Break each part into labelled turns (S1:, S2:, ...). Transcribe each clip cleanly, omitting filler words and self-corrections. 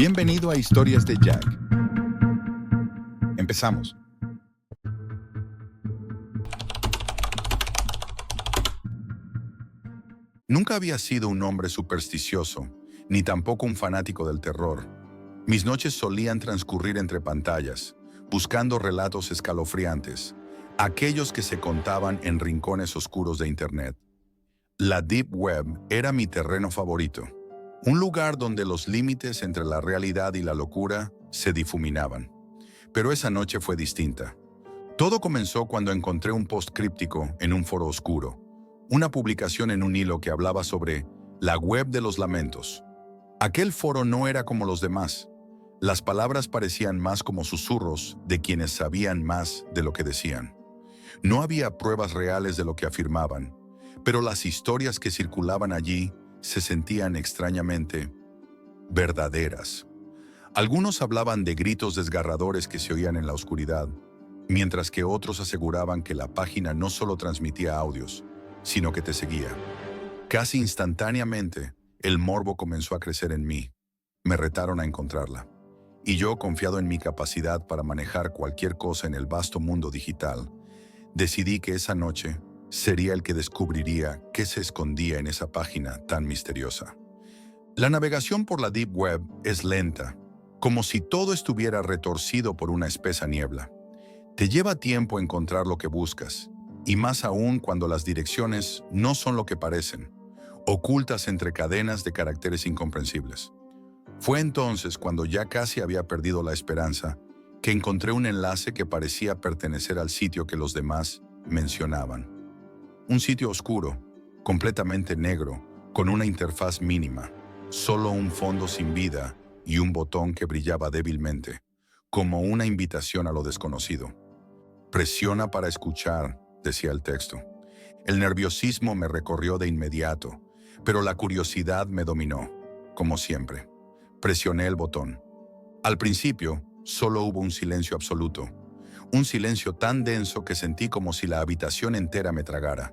S1: Bienvenido a Historias de Jack. Empezamos. Nunca había sido un hombre supersticioso, ni tampoco un fanático del terror. Mis noches solían transcurrir entre pantallas, buscando relatos escalofriantes, aquellos que se contaban en rincones oscuros de Internet. La Deep Web era mi terreno favorito, un lugar donde los límites entre la realidad y la locura se difuminaban. Pero esa noche fue distinta. Todo comenzó cuando encontré un post críptico en un foro oscuro, una publicación en un hilo que hablaba sobre la web de los lamentos. Aquel foro no era como los demás. Las palabras parecían más como susurros de quienes sabían más de lo que decían. No había pruebas reales de lo que afirmaban, pero las historias que circulaban allí se sentían extrañamente verdaderas. Algunos hablaban de gritos desgarradores que se oían en la oscuridad, mientras que otros aseguraban que la página no solo transmitía audios, sino que te seguía. Casi instantáneamente, el morbo comenzó a crecer en mí. Me retaron a encontrarla. Y yo, confiado en mi capacidad para manejar cualquier cosa en el vasto mundo digital, decidí que esa noche sería el que descubriría qué se escondía en esa página tan misteriosa. La navegación por la Deep Web es lenta, como si todo estuviera retorcido por una espesa niebla. Te lleva tiempo encontrar lo que buscas, y más aún cuando las direcciones no son lo que parecen, ocultas entre cadenas de caracteres incomprensibles. Fue entonces cuando ya casi había perdido la esperanza, que encontré un enlace que parecía pertenecer al sitio que los demás mencionaban. Un sitio oscuro, completamente negro, con una interfaz mínima, solo un fondo sin vida y un botón que brillaba débilmente, como una invitación a lo desconocido. Presiona para escuchar, decía el texto. El nerviosismo me recorrió de inmediato, pero la curiosidad me dominó, como siempre. Presioné el botón. Al principio, solo hubo un silencio absoluto. Un silencio tan denso que sentí como si la habitación entera me tragara.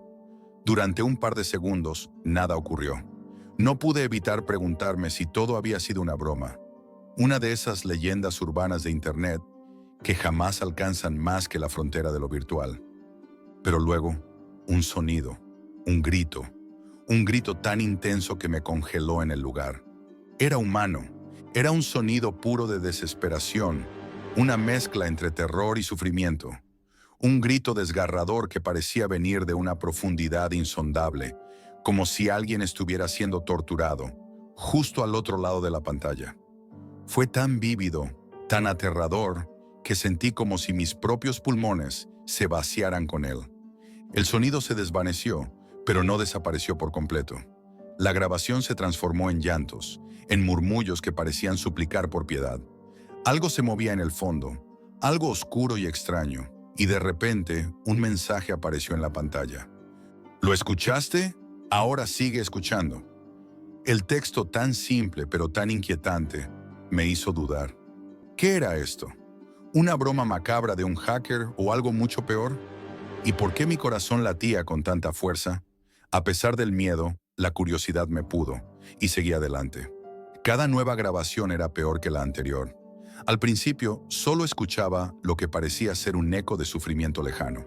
S1: Durante un par de segundos, nada ocurrió. No pude evitar preguntarme si todo había sido una broma. Una de esas leyendas urbanas de Internet que jamás alcanzan más que la frontera de lo virtual. Pero luego, un sonido, un grito tan intenso que me congeló en el lugar. Era humano, era un sonido puro de desesperación, una mezcla entre terror y sufrimiento. Un grito desgarrador que parecía venir de una profundidad insondable, como si alguien estuviera siendo torturado, justo al otro lado de la pantalla. Fue tan vívido, tan aterrador, que sentí como si mis propios pulmones se vaciaran con él. El sonido se desvaneció, pero no desapareció por completo. La grabación se transformó en llantos, en murmullos que parecían suplicar por piedad. Algo se movía en el fondo, algo oscuro y extraño, y de repente un mensaje apareció en la pantalla. ¿Lo escuchaste? Ahora sigue escuchando. El texto tan simple pero tan inquietante me hizo dudar. ¿Qué era esto? ¿Una broma macabra de un hacker o algo mucho peor? ¿Y por qué mi corazón latía con tanta fuerza? A pesar del miedo, la curiosidad me pudo, y seguí adelante. Cada nueva grabación era peor que la anterior. Al principio, solo escuchaba lo que parecía ser un eco de sufrimiento lejano.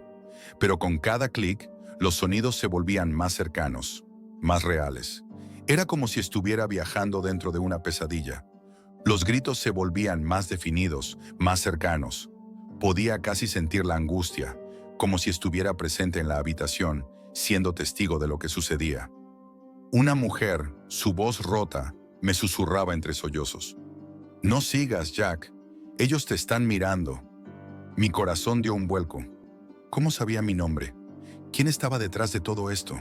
S1: Pero con cada clic, los sonidos se volvían más cercanos, más reales. Era como si estuviera viajando dentro de una pesadilla. Los gritos se volvían más definidos, más cercanos. Podía casi sentir la angustia, como si estuviera presente en la habitación, siendo testigo de lo que sucedía. Una mujer, su voz rota, me susurraba entre sollozos. «No sigas, Jack. Ellos te están mirando». Mi corazón dio un vuelco. ¿Cómo sabía mi nombre? ¿Quién estaba detrás de todo esto?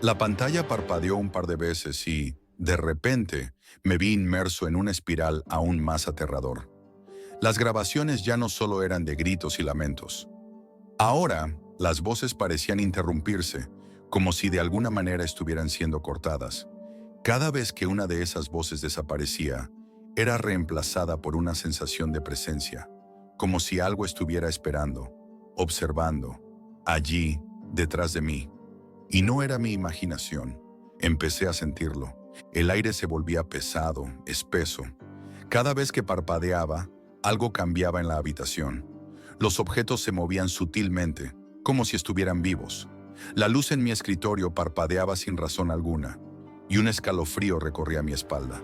S1: La pantalla parpadeó un par de veces y, de repente, me vi inmerso en una espiral aún más aterrador. Las grabaciones ya no solo eran de gritos y lamentos. Ahora, las voces parecían interrumpirse, como si de alguna manera estuvieran siendo cortadas. Cada vez que una de esas voces desaparecía, era reemplazada por una sensación de presencia, como si algo estuviera esperando, observando, allí, detrás de mí. Y no era mi imaginación. Empecé a sentirlo. El aire se volvía pesado, espeso. Cada vez que parpadeaba, algo cambiaba en la habitación. Los objetos se movían sutilmente, como si estuvieran vivos. La luz en mi escritorio parpadeaba sin razón alguna, y un escalofrío recorría mi espalda.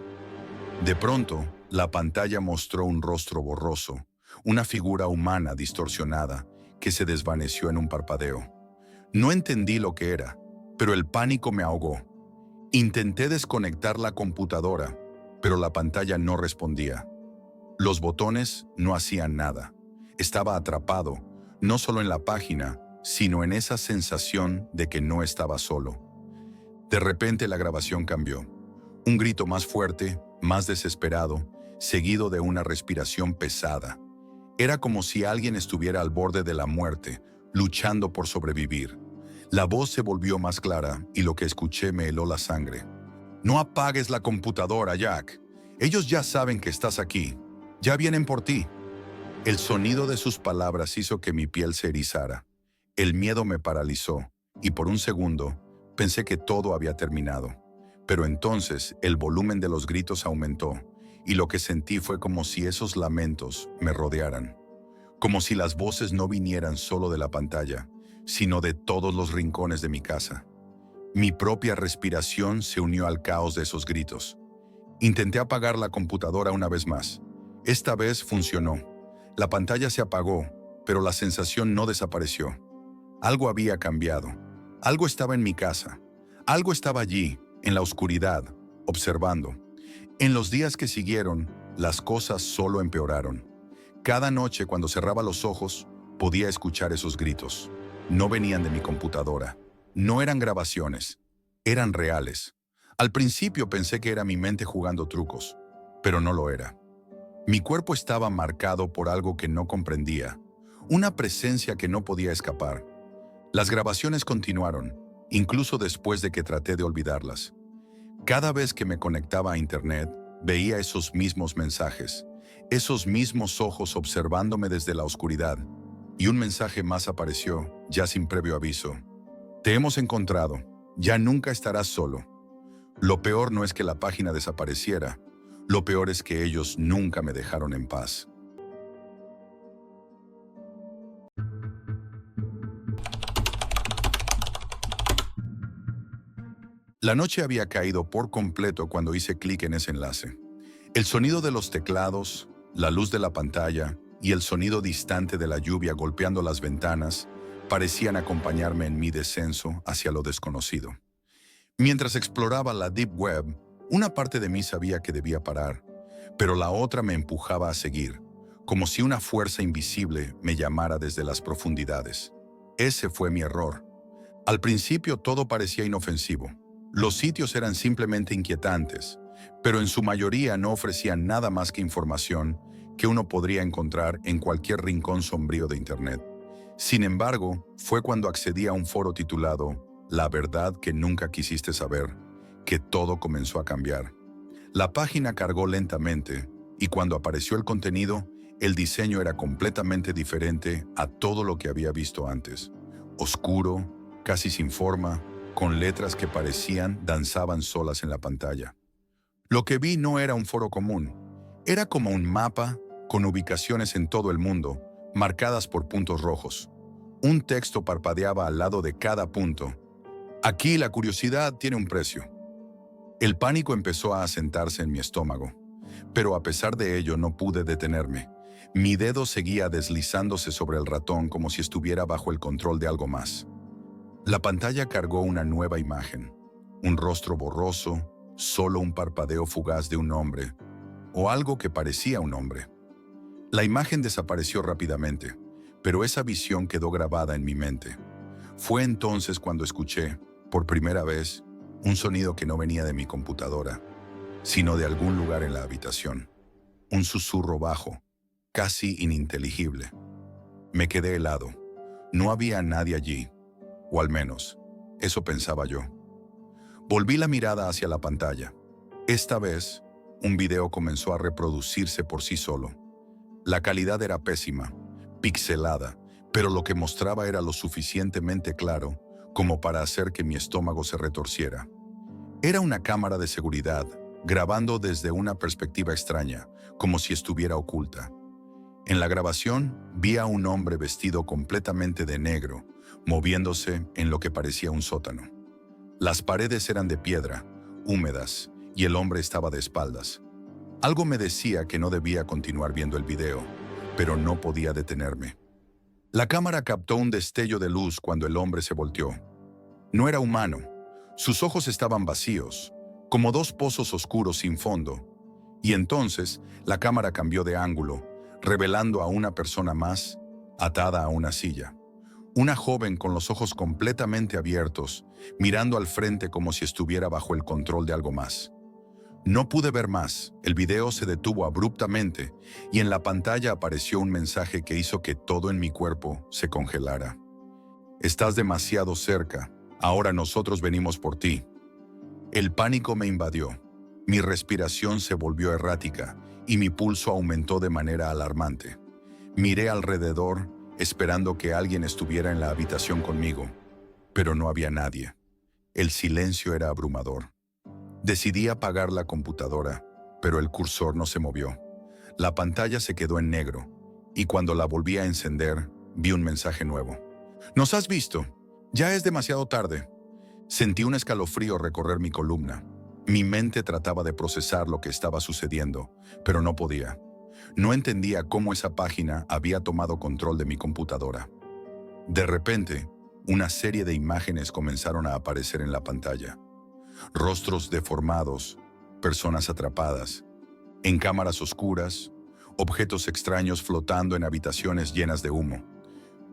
S1: De pronto, la pantalla mostró un rostro borroso, una figura humana distorsionada, que se desvaneció en un parpadeo. No entendí lo que era, pero el pánico me ahogó. Intenté desconectar la computadora, pero la pantalla no respondía. Los botones no hacían nada. Estaba atrapado, no solo en la página, sino en esa sensación de que no estaba solo. De repente la grabación cambió. Un grito más fuerte, más desesperado, seguido de una respiración pesada. Era como si alguien estuviera al borde de la muerte, luchando por sobrevivir. La voz se volvió más clara y lo que escuché me heló la sangre. «No apagues la computadora, Jack. Ellos ya saben que estás aquí. Ya vienen por ti». El sonido de sus palabras hizo que mi piel se erizara. El miedo me paralizó y por un segundo pensé que todo había terminado. Pero entonces el volumen de los gritos aumentó y lo que sentí fue como si esos lamentos me rodearan. Como si las voces no vinieran solo de la pantalla, sino de todos los rincones de mi casa. Mi propia respiración se unió al caos de esos gritos. Intenté apagar la computadora una vez más. Esta vez funcionó. La pantalla se apagó, pero la sensación no desapareció. Algo había cambiado. Algo estaba en mi casa. Algo estaba allí, en la oscuridad, observando. En los días que siguieron, las cosas solo empeoraron. Cada noche, cuando cerraba los ojos, podía escuchar esos gritos. No venían de mi computadora. No eran grabaciones. Eran reales. Al principio pensé que era mi mente jugando trucos, pero no lo era. Mi cuerpo estaba marcado por algo que no comprendía, una presencia que no podía escapar. Las grabaciones continuaron, incluso después de que traté de olvidarlas. Cada vez que me conectaba a Internet, veía esos mismos mensajes, esos mismos ojos observándome desde la oscuridad. Y un mensaje más apareció, ya sin previo aviso. «Te hemos encontrado. Ya nunca estarás solo». Lo peor no es que la página desapareciera. Lo peor es que ellos nunca me dejaron en paz. La noche había caído por completo cuando hice clic en ese enlace. El sonido de los teclados, la luz de la pantalla y el sonido distante de la lluvia golpeando las ventanas parecían acompañarme en mi descenso hacia lo desconocido. Mientras exploraba la Deep Web, una parte de mí sabía que debía parar, pero la otra me empujaba a seguir, como si una fuerza invisible me llamara desde las profundidades. Ese fue mi error. Al principio todo parecía inofensivo. Los sitios eran simplemente inquietantes, pero en su mayoría no ofrecían nada más que información que uno podría encontrar en cualquier rincón sombrío de Internet. Sin embargo, fue cuando accedí a un foro titulado «La verdad que nunca quisiste saber», que todo comenzó a cambiar. La página cargó lentamente y cuando apareció el contenido, el diseño era completamente diferente a todo lo que había visto antes. Oscuro, casi sin forma, con letras que danzaban solas en la pantalla. Lo que vi no era un foro común. Era como un mapa con ubicaciones en todo el mundo, marcadas por puntos rojos. Un texto parpadeaba al lado de cada punto. Aquí la curiosidad tiene un precio. El pánico empezó a asentarse en mi estómago, pero a pesar de ello no pude detenerme. Mi dedo seguía deslizándose sobre el ratón como si estuviera bajo el control de algo más. La pantalla cargó una nueva imagen, un rostro borroso, solo un parpadeo fugaz de un hombre, o algo que parecía un hombre. La imagen desapareció rápidamente, pero esa visión quedó grabada en mi mente. Fue entonces cuando escuché, por primera vez, un sonido que no venía de mi computadora, sino de algún lugar en la habitación. Un susurro bajo, casi ininteligible. Me quedé helado. No había nadie allí, o al menos, eso pensaba yo. Volví la mirada hacia la pantalla. Esta vez, un video comenzó a reproducirse por sí solo. La calidad era pésima, pixelada, pero lo que mostraba era lo suficientemente claro como para hacer que mi estómago se retorciera. Era una cámara de seguridad, grabando desde una perspectiva extraña, como si estuviera oculta. En la grabación vi a un hombre vestido completamente de negro, moviéndose en lo que parecía un sótano. Las paredes eran de piedra, húmedas, y el hombre estaba de espaldas. Algo me decía que no debía continuar viendo el video, pero no podía detenerme. La cámara captó un destello de luz cuando el hombre se volteó. No era humano. Sus ojos estaban vacíos, como dos pozos oscuros sin fondo. Y entonces la cámara cambió de ángulo, revelando a una persona más, atada a una silla. Una joven con los ojos completamente abiertos, mirando al frente como si estuviera bajo el control de algo más. No pude ver más, el video se detuvo abruptamente y en la pantalla apareció un mensaje que hizo que todo en mi cuerpo se congelara. Estás demasiado cerca, ahora nosotros venimos por ti. El pánico me invadió, mi respiración se volvió errática y mi pulso aumentó de manera alarmante. Miré alrededor, esperando que alguien estuviera en la habitación conmigo, pero no había nadie. El silencio era abrumador. Decidí apagar la computadora, pero el cursor no se movió. La pantalla se quedó en negro, y cuando la volví a encender, vi un mensaje nuevo. «Nos has visto. Ya es demasiado tarde». Sentí un escalofrío recorrer mi columna. Mi mente trataba de procesar lo que estaba sucediendo, pero no podía. No entendía cómo esa página había tomado control de mi computadora. De repente, una serie de imágenes comenzaron a aparecer en la pantalla. Rostros deformados, personas atrapadas, en cámaras oscuras, objetos extraños flotando en habitaciones llenas de humo.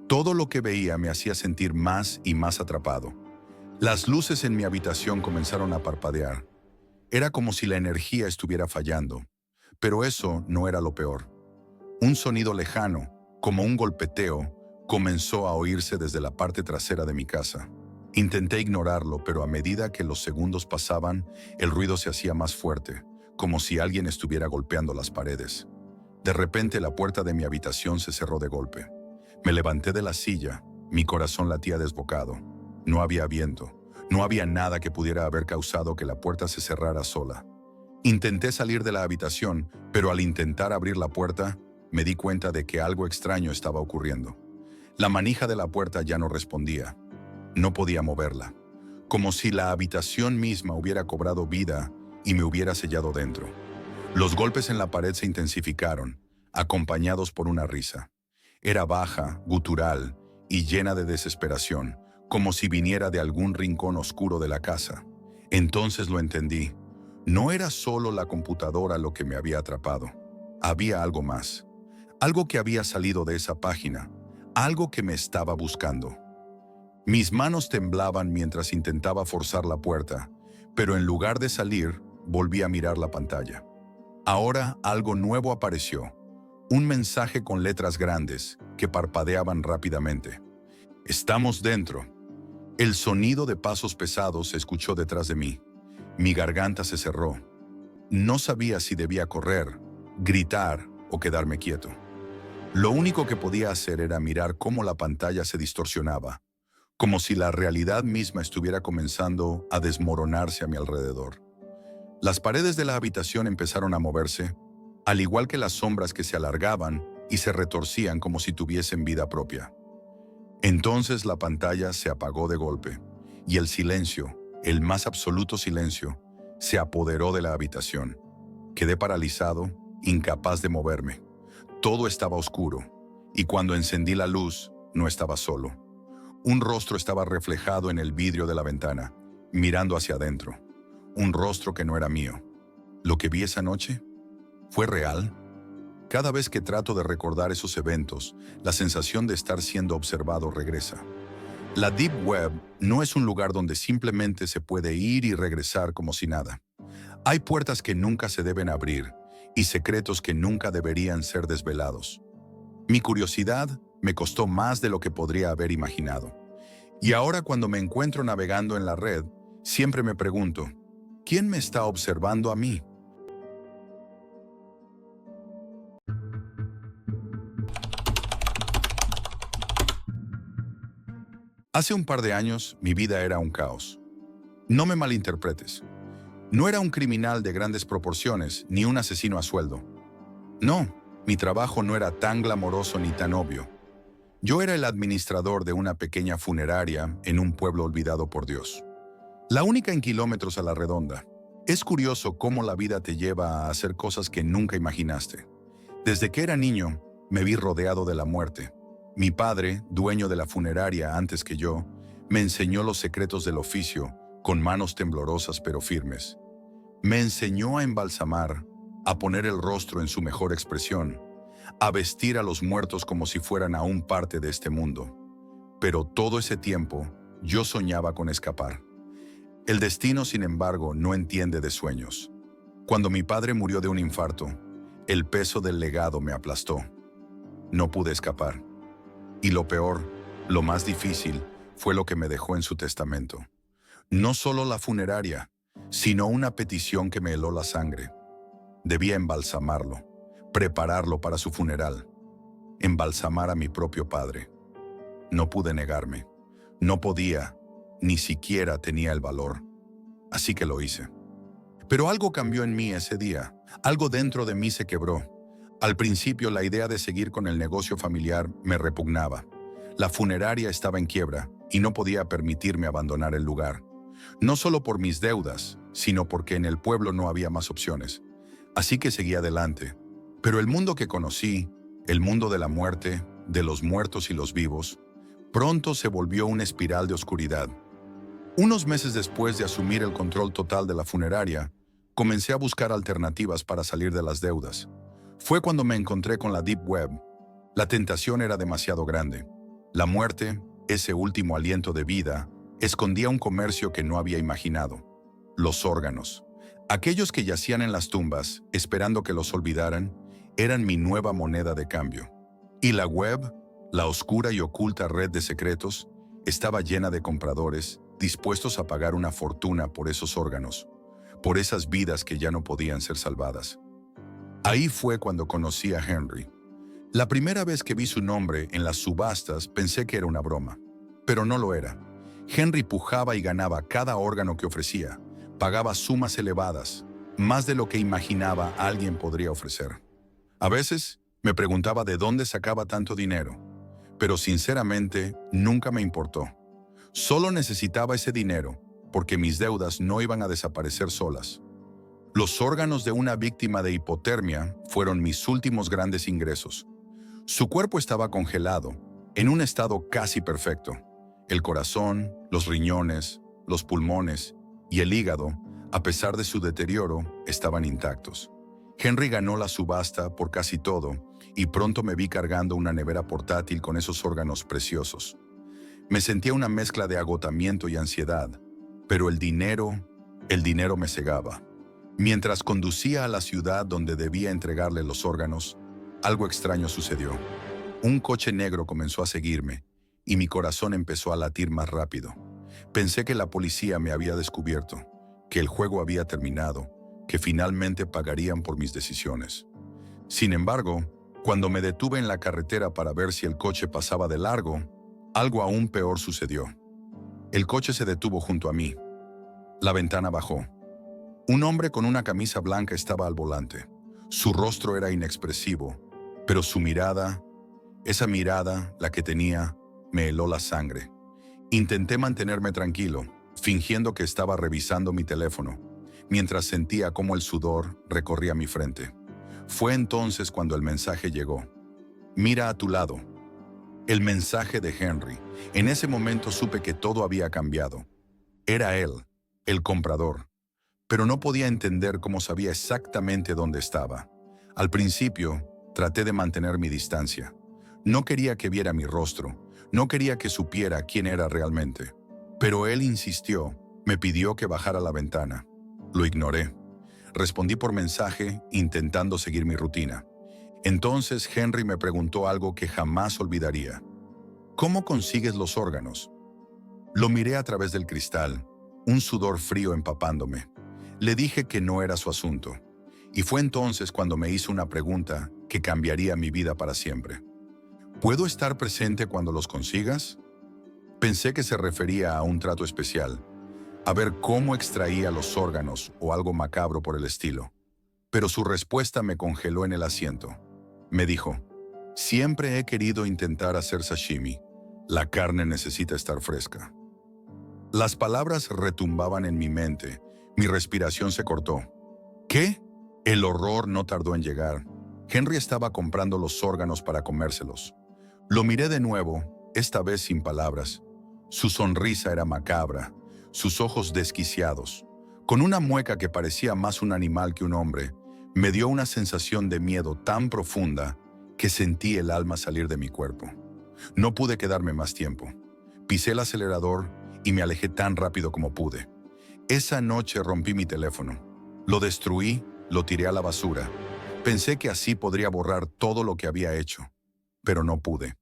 S1: Todo lo que veía me hacía sentir más y más atrapado. Las luces en mi habitación comenzaron a parpadear. Era como si la energía estuviera fallando, pero eso no era lo peor. Un sonido lejano, como un golpeteo, comenzó a oírse desde la parte trasera de mi casa. Intenté ignorarlo, pero a medida que los segundos pasaban, el ruido se hacía más fuerte, como si alguien estuviera golpeando las paredes. De repente la puerta de mi habitación se cerró de golpe. Me levanté de la silla, mi corazón latía desbocado. No había viento, no había nada que pudiera haber causado que la puerta se cerrara sola. Intenté salir de la habitación, pero al intentar abrir la puerta, me di cuenta de que algo extraño estaba ocurriendo. La manija de la puerta ya no respondía. No podía moverla, como si la habitación misma hubiera cobrado vida y me hubiera sellado dentro. Los golpes en la pared se intensificaron, acompañados por una risa. Era baja, gutural y llena de desesperación, como si viniera de algún rincón oscuro de la casa. Entonces lo entendí. No era solo la computadora lo que me había atrapado. Había algo más. Algo que había salido de esa página. Algo que me estaba buscando. Mis manos temblaban mientras intentaba forzar la puerta, pero en lugar de salir, volví a mirar la pantalla. Ahora algo nuevo apareció. Un mensaje con letras grandes que parpadeaban rápidamente. «Estamos dentro». El sonido de pasos pesados se escuchó detrás de mí. Mi garganta se cerró. No sabía si debía correr, gritar o quedarme quieto. Lo único que podía hacer era mirar cómo la pantalla se distorsionaba, como si la realidad misma estuviera comenzando a desmoronarse a mi alrededor. Las paredes de la habitación empezaron a moverse, al igual que las sombras que se alargaban y se retorcían como si tuviesen vida propia. Entonces la pantalla se apagó de golpe, y el silencio, el más absoluto silencio, se apoderó de la habitación. Quedé paralizado, incapaz de moverme. Todo estaba oscuro, y cuando encendí la luz, no estaba solo. Un rostro estaba reflejado en el vidrio de la ventana, mirando hacia adentro. Un rostro que no era mío. ¿Lo que vi esa noche? ¿Fue real? Cada vez que trato de recordar esos eventos, la sensación de estar siendo observado regresa. La Deep Web no es un lugar donde simplemente se puede ir y regresar como si nada. Hay puertas que nunca se deben abrir y secretos que nunca deberían ser desvelados. Mi curiosidad me costó más de lo que podría haber imaginado. Y ahora cuando me encuentro navegando en la red, siempre me pregunto, ¿quién me está observando a mí? Hace un par de años, mi vida era un caos. No me malinterpretes. No era un criminal de grandes proporciones, ni un asesino a sueldo. No, mi trabajo no era tan glamoroso ni tan obvio. Yo era el administrador de una pequeña funeraria en un pueblo olvidado por Dios. La única en kilómetros a la redonda. Es curioso cómo la vida te lleva a hacer cosas que nunca imaginaste. Desde que era niño, me vi rodeado de la muerte. Mi padre, dueño de la funeraria antes que yo, me enseñó los secretos del oficio, con manos temblorosas pero firmes. Me enseñó a embalsamar, a poner el rostro en su mejor expresión, a vestir a los muertos como si fueran aún parte de este mundo. Pero todo ese tiempo, yo soñaba con escapar. El destino, sin embargo, no entiende de sueños. Cuando mi padre murió de un infarto, el peso del legado me aplastó. No pude escapar. Y lo peor, lo más difícil, fue lo que me dejó en su testamento. No solo la funeraria, sino una petición que me heló la sangre. Debía embalsamarlo, prepararlo para su funeral, embalsamar a mi propio padre. No pude negarme. No podía, ni siquiera tenía el valor. Así que lo hice. Pero algo cambió en mí ese día. Algo dentro de mí se quebró. Al principio, la idea de seguir con el negocio familiar me repugnaba. La funeraria estaba en quiebra y no podía permitirme abandonar el lugar. No solo por mis deudas, sino porque en el pueblo no había más opciones. Así que seguí adelante. Pero el mundo que conocí, el mundo de la muerte, de los muertos y los vivos, pronto se volvió una espiral de oscuridad. Unos meses después de asumir el control total de la funeraria, comencé a buscar alternativas para salir de las deudas. Fue cuando me encontré con la Deep Web. La tentación era demasiado grande. La muerte, ese último aliento de vida, escondía un comercio que no había imaginado. Los órganos. Aquellos que yacían en las tumbas, esperando que los olvidaran, eran mi nueva moneda de cambio. Y la web, la oscura y oculta red de secretos, estaba llena de compradores dispuestos a pagar una fortuna por esos órganos, por esas vidas que ya no podían ser salvadas. Ahí fue cuando conocí a Henry. La primera vez que vi su nombre en las subastas pensé que era una broma, pero no lo era. Henry pujaba y ganaba cada órgano que ofrecía, pagaba sumas elevadas, más de lo que imaginaba alguien podría ofrecer. A veces me preguntaba de dónde sacaba tanto dinero, pero sinceramente nunca me importó. Solo necesitaba ese dinero porque mis deudas no iban a desaparecer solas. Los órganos de una víctima de hipotermia fueron mis últimos grandes ingresos. Su cuerpo estaba congelado, en un estado casi perfecto. El corazón, los riñones, los pulmones y el hígado, a pesar de su deterioro, estaban intactos. Henry ganó la subasta por casi todo y pronto me vi cargando una nevera portátil con esos órganos preciosos. Me sentía una mezcla de agotamiento y ansiedad, pero el dinero me cegaba. Mientras conducía a la ciudad donde debía entregarle los órganos, algo extraño sucedió. Un coche negro comenzó a seguirme y mi corazón empezó a latir más rápido. Pensé que la policía me había descubierto, que el juego había terminado, que finalmente pagarían por mis decisiones. Sin embargo, cuando me detuve en la carretera para ver si el coche pasaba de largo, algo aún peor sucedió. El coche se detuvo junto a mí. La ventana bajó. Un hombre con una camisa blanca estaba al volante. Su rostro era inexpresivo, pero su mirada, esa mirada, la que tenía, me heló la sangre. Intenté mantenerme tranquilo, fingiendo que estaba revisando mi teléfono, mientras sentía cómo el sudor recorría mi frente. Fue entonces cuando el mensaje llegó. Mira a tu lado. El mensaje de Henry. En ese momento supe que todo había cambiado. Era él, el comprador. Pero no podía entender cómo sabía exactamente dónde estaba. Al principio, traté de mantener mi distancia. No quería que viera mi rostro, no quería que supiera quién era realmente. Pero él insistió, me pidió que bajara la ventana. Lo ignoré. Respondí por mensaje, intentando seguir mi rutina. Entonces Henry me preguntó algo que jamás olvidaría. ¿Cómo consigues los órganos? Lo miré a través del cristal, un sudor frío empapándome. Le dije que no era su asunto. Y fue entonces cuando me hizo una pregunta que cambiaría mi vida para siempre. ¿Puedo estar presente cuando los consigas? Pensé que se refería a un trato especial, a ver cómo extraía los órganos o algo macabro por el estilo. Pero su respuesta me congeló en el asiento. Me dijo, siempre he querido intentar hacer sashimi. La carne necesita estar fresca. Las palabras retumbaban en mi mente. Mi respiración se cortó. ¿Qué? El horror no tardó en llegar. Henry estaba comprando los órganos para comérselos. Lo miré de nuevo, esta vez sin palabras. Su sonrisa era macabra, sus ojos desquiciados. Con una mueca que parecía más un animal que un hombre, me dio una sensación de miedo tan profunda que sentí el alma salir de mi cuerpo. No pude quedarme más tiempo. Pisé el acelerador y me alejé tan rápido como pude. Esa noche rompí mi teléfono. Lo destruí, lo tiré a la basura. Pensé que así podría borrar todo lo que había hecho, pero no pude.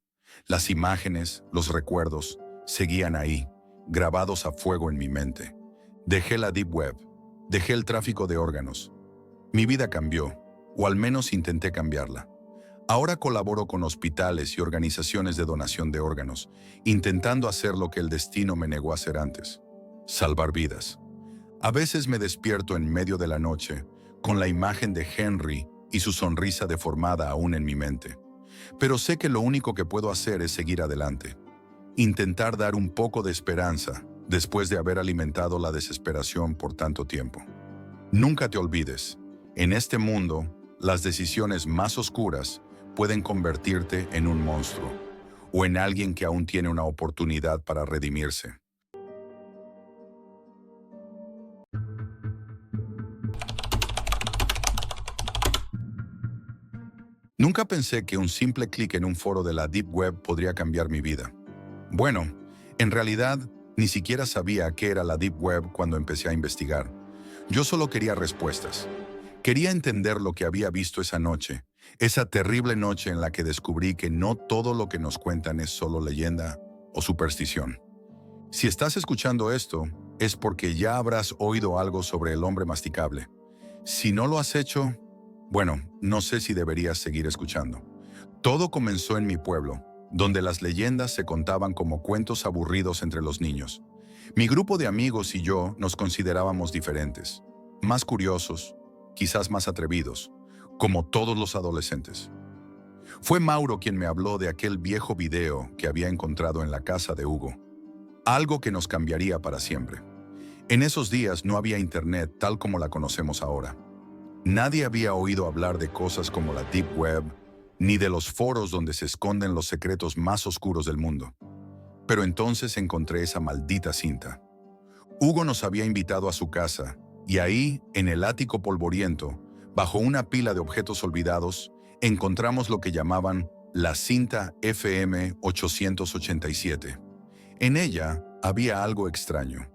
S1: Las imágenes, los recuerdos, seguían ahí, grabados a fuego en mi mente. Dejé la Deep Web, dejé el tráfico de órganos. Mi vida cambió, o al menos intenté cambiarla. Ahora colaboro con hospitales y organizaciones de donación de órganos, intentando hacer lo que el destino me negó a hacer antes: salvar vidas. A veces me despierto en medio de la noche, con la imagen de Henry y su sonrisa deformada aún en mi mente. Pero sé que lo único que puedo hacer es seguir adelante. Intentar dar un poco de esperanza después de haber alimentado la desesperación por tanto tiempo. Nunca te olvides, en este mundo, las decisiones más oscuras pueden convertirte en un monstruo o en alguien que aún tiene una oportunidad para redimirse. Nunca pensé que un simple clic en un foro de la Deep Web podría cambiar mi vida. Bueno, en realidad, ni siquiera sabía qué era la Deep Web cuando empecé a investigar. Yo solo quería respuestas. Quería entender lo que había visto esa noche, esa terrible noche en la que descubrí que no todo lo que nos cuentan es solo leyenda o superstición. Si estás escuchando esto, es porque ya habrás oído algo sobre el hombre masticable. Si no lo has hecho, bueno, no sé si deberías seguir escuchando. Todo comenzó en mi pueblo, donde las leyendas se contaban como cuentos aburridos entre los niños. Mi grupo de amigos y yo nos considerábamos diferentes, más curiosos, quizás más atrevidos, como todos los adolescentes. Fue Mauro quien me habló de aquel viejo video que había encontrado en la casa de Hugo, algo que nos cambiaría para siempre. En esos días no había internet tal como la conocemos ahora. Nadie había oído hablar de cosas como la Deep Web, ni de los foros donde se esconden los secretos más oscuros del mundo. Pero entonces encontré esa maldita cinta. Hugo nos había invitado a su casa, y ahí, en el ático polvoriento, bajo una pila de objetos olvidados, encontramos lo que llamaban la cinta FM 887. En ella había algo extraño.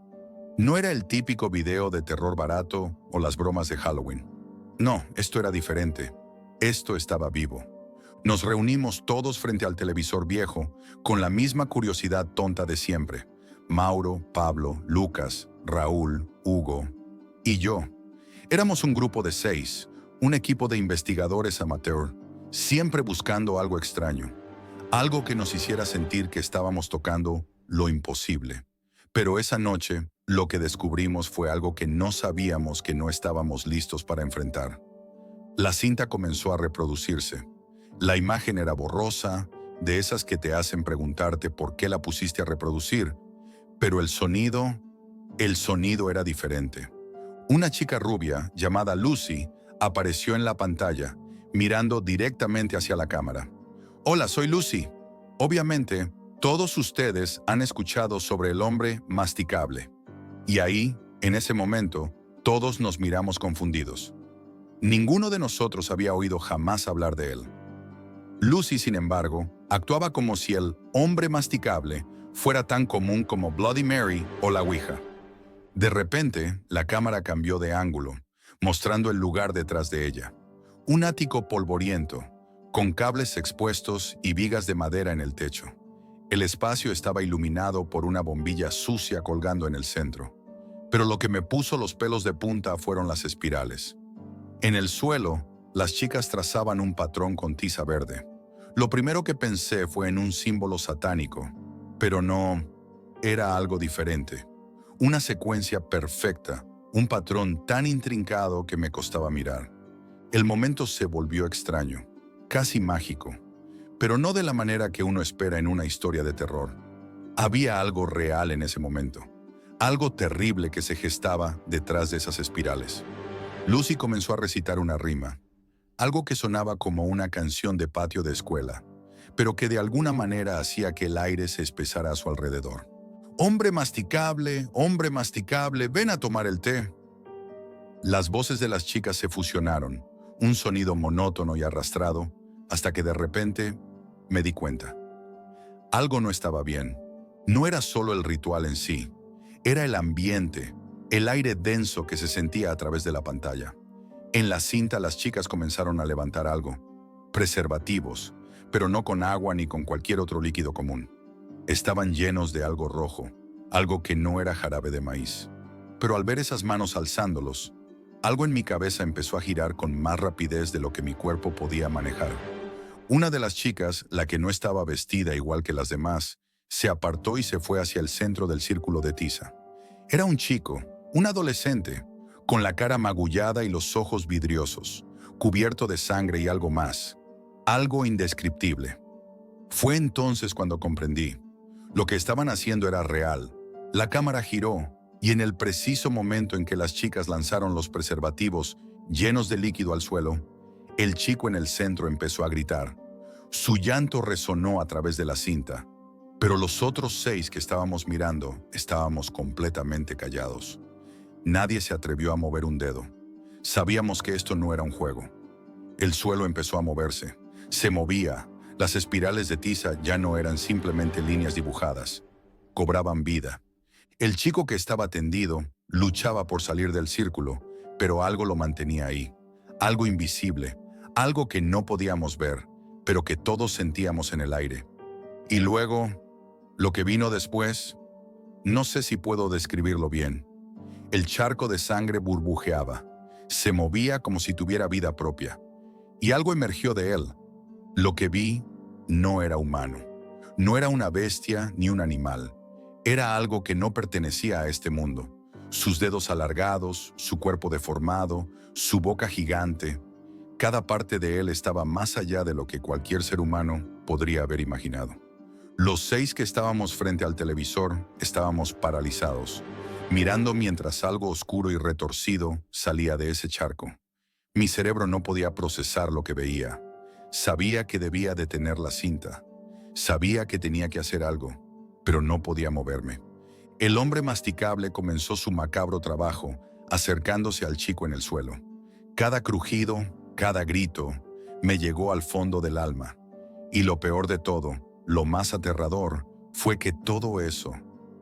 S1: No era el típico video de terror barato o las bromas de Halloween. No, esto era diferente. Esto estaba vivo. Nos reunimos todos frente al televisor viejo, con la misma curiosidad tonta de siempre. Mauro, Pablo, Lucas, Raúl, Hugo y yo. Éramos un grupo de 6, un equipo de investigadores amateur, siempre buscando algo extraño, algo que nos hiciera sentir que estábamos tocando lo imposible. Pero esa noche, lo que descubrimos fue algo que no sabíamos que no estábamos listos para enfrentar. La cinta comenzó a reproducirse. La imagen era borrosa, de esas que te hacen preguntarte por qué la pusiste a reproducir, pero el sonido era diferente. Una chica rubia, llamada Lucy, apareció en la pantalla, mirando directamente hacia la cámara. «Hola, soy Lucy. Obviamente, todos ustedes han escuchado sobre el hombre masticable». Y ahí, en ese momento, todos nos miramos confundidos. Ninguno de nosotros había oído jamás hablar de él. Lucy, sin embargo, actuaba como si el hombre masticable fuera tan común como Bloody Mary o la Ouija. De repente, la cámara cambió de ángulo, mostrando el lugar detrás de ella. Un ático polvoriento, con cables expuestos y vigas de madera en el techo. El espacio estaba iluminado por una bombilla sucia colgando en el centro. Pero lo que me puso los pelos de punta fueron las espirales. En el suelo, las chicas trazaban un patrón con tiza verde. Lo primero que pensé fue en un símbolo satánico, pero no, era algo diferente. Una secuencia perfecta, un patrón tan intrincado que me costaba mirar. El momento se volvió extraño, casi mágico, pero no de la manera que uno espera en una historia de terror. Había algo real en ese momento, algo terrible que se gestaba detrás de esas espirales. Lucy comenzó a recitar una rima, algo que sonaba como una canción de patio de escuela, pero que de alguna manera hacía que el aire se espesara a su alrededor. Hombre masticable, ven a tomar el té. Las voces de las chicas se fusionaron, un sonido monótono y arrastrado, hasta que de repente me di cuenta. Algo no estaba bien. No era solo el ritual en sí, era el ambiente, el aire denso que se sentía a través de la pantalla. En la cinta las chicas comenzaron a levantar algo, preservativos, pero no con agua ni con cualquier otro líquido común. Estaban llenos de algo rojo, algo que no era jarabe de maíz. Pero al ver esas manos alzándolos, algo en mi cabeza empezó a girar con más rapidez de lo que mi cuerpo podía manejar. Una de las chicas, la que no estaba vestida igual que las demás, se apartó y se fue hacia el centro del círculo de tiza. Era un chico, un adolescente, con la cara magullada y los ojos vidriosos, cubierto de sangre y algo más, algo indescriptible. Fue entonces cuando comprendí. Lo que estaban haciendo era real. La cámara giró y en el preciso momento en que las chicas lanzaron los preservativos llenos de líquido al suelo, el chico en el centro empezó a gritar. Su llanto resonó a través de la cinta, pero los otros 6 que estábamos mirando estábamos completamente callados. Nadie se atrevió a mover un dedo. Sabíamos que esto no era un juego. El suelo empezó a moverse. Se movía. Las espirales de tiza ya no eran simplemente líneas dibujadas. Cobraban vida. El chico que estaba tendido luchaba por salir del círculo, pero algo lo mantenía ahí. Algo invisible, algo que no podíamos ver, pero que todos sentíamos en el aire. Y luego, lo que vino después, no sé si puedo describirlo bien. El charco de sangre burbujeaba. Se movía como si tuviera vida propia. Y algo emergió de él. Lo que vi no era humano. No era una bestia ni un animal. Era algo que no pertenecía a este mundo. Sus dedos alargados, su cuerpo deformado, su boca gigante. Cada parte de él estaba más allá de lo que cualquier ser humano podría haber imaginado. Los 6 que estábamos frente al televisor estábamos paralizados, mirando mientras algo oscuro y retorcido salía de ese charco. Mi cerebro no podía procesar lo que veía. Sabía que debía detener la cinta. Sabía que tenía que hacer algo, pero no podía moverme. El hombre masticable comenzó su macabro trabajo, acercándose al chico en el suelo. Cada crujido, cada grito, me llegó al fondo del alma. Y lo peor de todo, lo más aterrador, fue que todo eso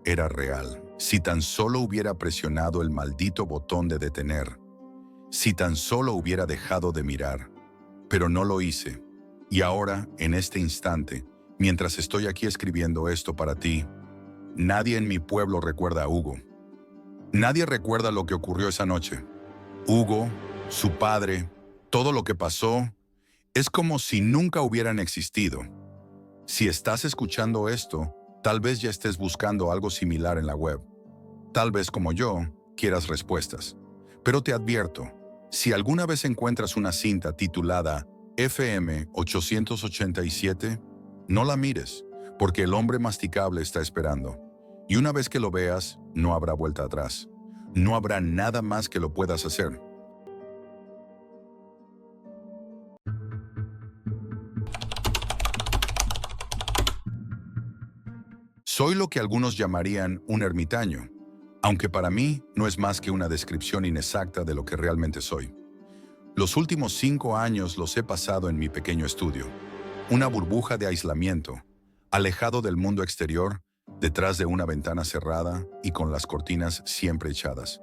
S1: era real. Si tan solo hubiera presionado el maldito botón de detener. Si tan solo hubiera dejado de mirar. Pero no lo hice. Y ahora, en este instante, mientras estoy aquí escribiendo esto para ti, nadie en mi pueblo recuerda a Hugo. Nadie recuerda lo que ocurrió esa noche. Hugo, su padre, todo lo que pasó, es como si nunca hubieran existido. Si estás escuchando esto, tal vez ya estés buscando algo similar en la web. Tal vez como yo, quieras respuestas. Pero te advierto, si alguna vez encuentras una cinta titulada FM 887, no la mires, porque el hombre masticable está esperando. Y una vez que lo veas, no habrá vuelta atrás. No habrá nada más que lo puedas hacer. Soy lo que algunos llamarían un ermitaño, aunque para mí no es más que una descripción inexacta de lo que realmente soy. Los últimos 5 años los he pasado en mi pequeño estudio, una burbuja de aislamiento, alejado del mundo exterior, detrás de una ventana cerrada y con las cortinas siempre echadas.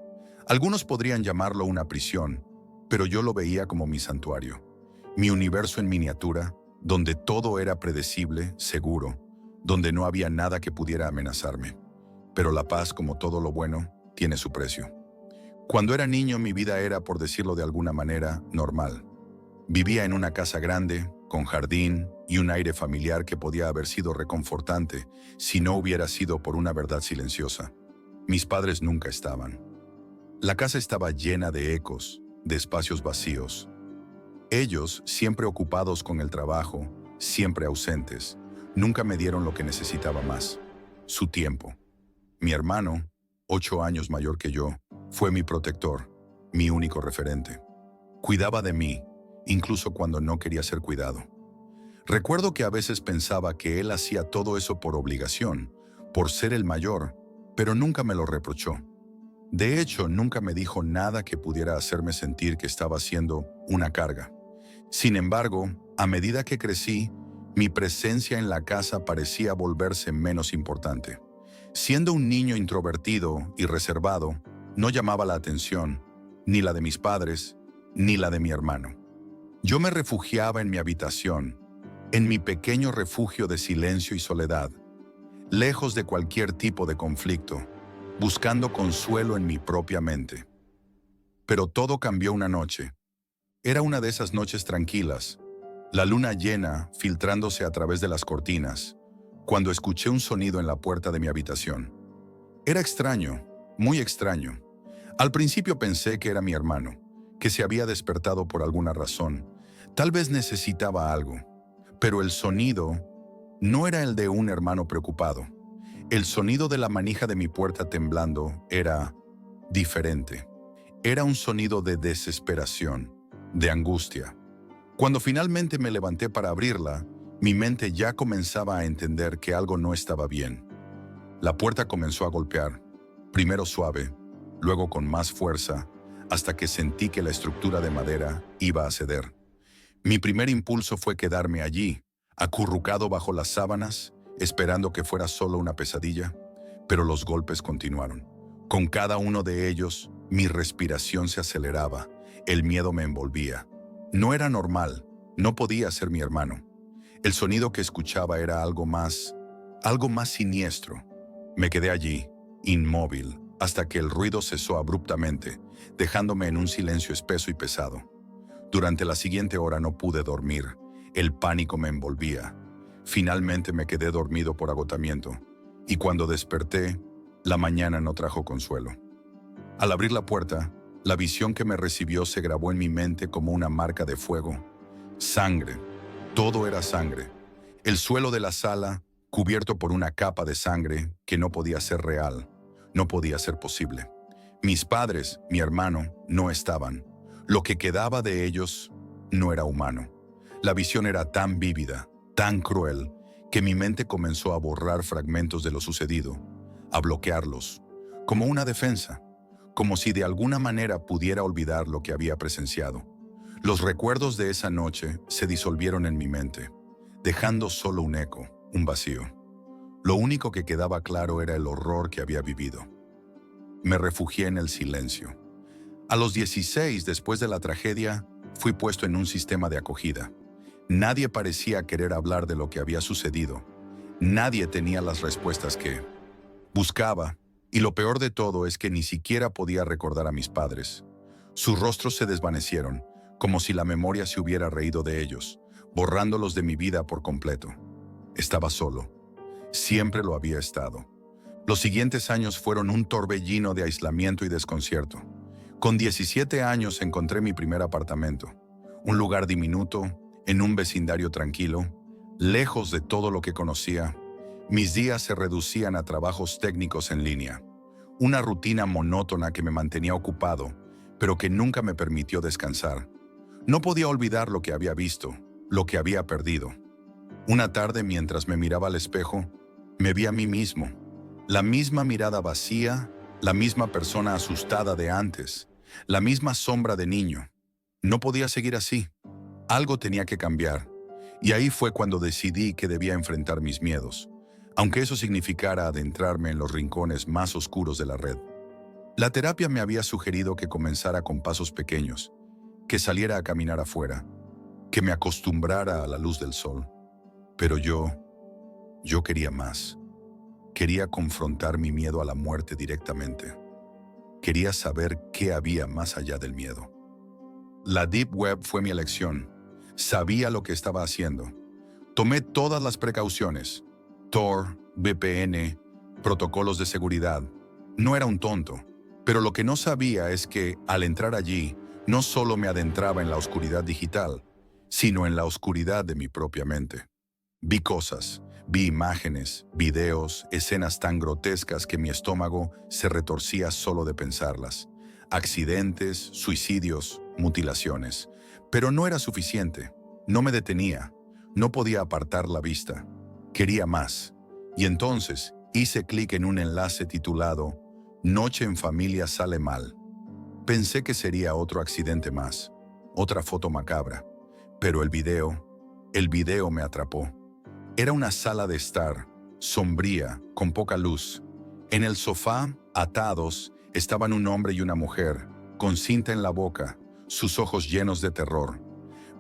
S1: Algunos podrían llamarlo una prisión, pero yo lo veía como mi santuario, mi universo en miniatura, donde todo era predecible, seguro, donde no había nada que pudiera amenazarme. Pero la paz, como todo lo bueno, tiene su precio. Cuando era niño, mi vida era, por decirlo de alguna manera, normal. Vivía en una casa grande, con jardín y un aire familiar que podía haber sido reconfortante si no hubiera sido por una verdad silenciosa. Mis padres nunca estaban. La casa estaba llena de ecos, de espacios vacíos. Ellos, siempre ocupados con el trabajo, siempre ausentes, nunca me dieron lo que necesitaba más: su tiempo. Mi hermano, 8 años mayor que yo, fue mi protector, mi único referente. Cuidaba de mí, incluso cuando no quería ser cuidado. Recuerdo que a veces pensaba que él hacía todo eso por obligación, por ser el mayor, pero nunca me lo reprochó. De hecho, nunca me dijo nada que pudiera hacerme sentir que estaba siendo una carga. Sin embargo, a medida que crecí, mi presencia en la casa parecía volverse menos importante. Siendo un niño introvertido y reservado, no llamaba la atención, ni la de mis padres, ni la de mi hermano. Yo me refugiaba en mi habitación, en mi pequeño refugio de silencio y soledad, lejos de cualquier tipo de conflicto, buscando consuelo en mi propia mente. Pero todo cambió una noche. Era una de esas noches tranquilas, la luna llena filtrándose a través de las cortinas, cuando escuché un sonido en la puerta de mi habitación. Era extraño, muy extraño. Al principio pensé que era mi hermano, que se había despertado por alguna razón. Tal vez necesitaba algo. Pero el sonido no era el de un hermano preocupado. El sonido de la manija de mi puerta temblando era diferente. Era un sonido de desesperación, de angustia. Cuando finalmente me levanté para abrirla, mi mente ya comenzaba a entender que algo no estaba bien. La puerta comenzó a golpear, primero suave, luego con más fuerza, hasta que sentí que la estructura de madera iba a ceder. Mi primer impulso fue quedarme allí, acurrucado bajo las sábanas, esperando que fuera solo una pesadilla, pero los golpes continuaron. Con cada uno de ellos, mi respiración se aceleraba, el miedo me envolvía. No era normal, no podía ser mi hermano. El sonido que escuchaba era algo más siniestro. Me quedé allí, inmóvil, hasta que el ruido cesó abruptamente, dejándome en un silencio espeso y pesado. Durante la siguiente hora no pude dormir. El pánico me envolvía. Finalmente me quedé dormido por agotamiento, y cuando desperté, la mañana no trajo consuelo. Al abrir la puerta, la visión que me recibió se grabó en mi mente como una marca de fuego. Sangre. Todo era sangre. El suelo de la sala, cubierto por una capa de sangre que no podía ser real, no podía ser posible. Mis padres, mi hermano, no estaban. Lo que quedaba de ellos no era humano. La visión era tan vívida, tan cruel, que mi mente comenzó a borrar fragmentos de lo sucedido, a bloquearlos, como una defensa, como si de alguna manera pudiera olvidar lo que había presenciado. Los recuerdos de esa noche se disolvieron en mi mente, dejando solo un eco, un vacío. Lo único que quedaba claro era el horror que había vivido. Me refugié en el silencio. A los 16, después de la tragedia, fui puesto en un sistema de acogida. Nadie parecía querer hablar de lo que había sucedido. Nadie tenía las respuestas que buscaba, y lo peor de todo es que ni siquiera podía recordar a mis padres. Sus rostros se desvanecieron, como si la memoria se hubiera reído de ellos, borrándolos de mi vida por completo. Estaba solo. Siempre lo había estado. Los siguientes años fueron un torbellino de aislamiento y desconcierto. Con 17 años encontré mi primer apartamento, un lugar diminuto, en un vecindario tranquilo, lejos de todo lo que conocía. Mis días se reducían a trabajos técnicos en línea, una rutina monótona que me mantenía ocupado, pero que nunca me permitió descansar. No podía olvidar lo que había visto, lo que había perdido. Una tarde, mientras me miraba al espejo, me vi a mí mismo, la misma mirada vacía, la misma persona asustada de antes, la misma sombra de niño. No podía seguir así. Algo tenía que cambiar, y ahí fue cuando decidí que debía enfrentar mis miedos, aunque eso significara adentrarme en los rincones más oscuros de la red. La terapia me había sugerido que comenzara con pasos pequeños, que saliera a caminar afuera, que me acostumbrara a la luz del sol. Pero yo quería más. Quería confrontar mi miedo a la muerte directamente. Quería saber qué había más allá del miedo. La Deep Web fue mi elección. Sabía lo que estaba haciendo. Tomé todas las precauciones: Tor, VPN, protocolos de seguridad. No era un tonto, pero lo que no sabía es que, al entrar allí, no solo me adentraba en la oscuridad digital, sino en la oscuridad de mi propia mente. Vi cosas, vi imágenes, videos, escenas tan grotescas que mi estómago se retorcía solo de pensarlas. Accidentes, suicidios, mutilaciones. Pero no era suficiente. No me detenía. No podía apartar la vista. Quería más. Y entonces hice clic en un enlace titulado Noche en familia sale mal. Pensé que sería otro accidente más, otra foto macabra. Pero el video me atrapó. Era una sala de estar, sombría, con poca luz. En el sofá, atados, estaban un hombre y una mujer, con cinta en la boca, sus ojos llenos de terror.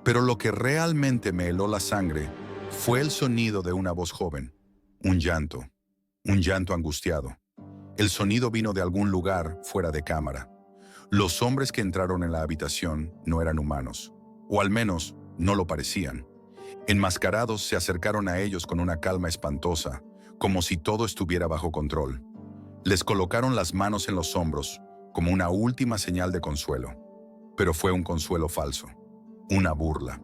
S1: Pero lo que realmente me heló la sangre fue el sonido de una voz joven, un llanto angustiado. El sonido vino de algún lugar fuera de cámara. Los hombres que entraron en la habitación no eran humanos, o al menos no lo parecían. Enmascarados se acercaron a ellos con una calma espantosa, como si todo estuviera bajo control. Les colocaron las manos en los hombros, como una última señal de consuelo. Pero fue un consuelo falso, una burla.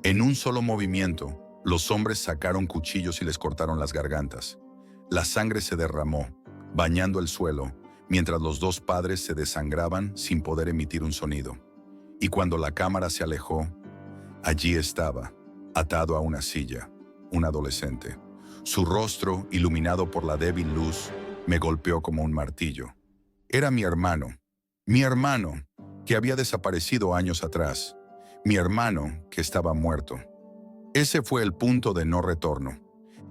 S1: En un solo movimiento, los hombres sacaron cuchillos y les cortaron las gargantas. La sangre se derramó, bañando el suelo, mientras los dos padres se desangraban sin poder emitir un sonido. Y cuando la cámara se alejó, allí estaba, atado a una silla, un adolescente. Su rostro, iluminado por la débil luz, me golpeó como un martillo. Era mi hermano, que había desaparecido años atrás, mi hermano que estaba muerto. Ese fue el punto de no retorno.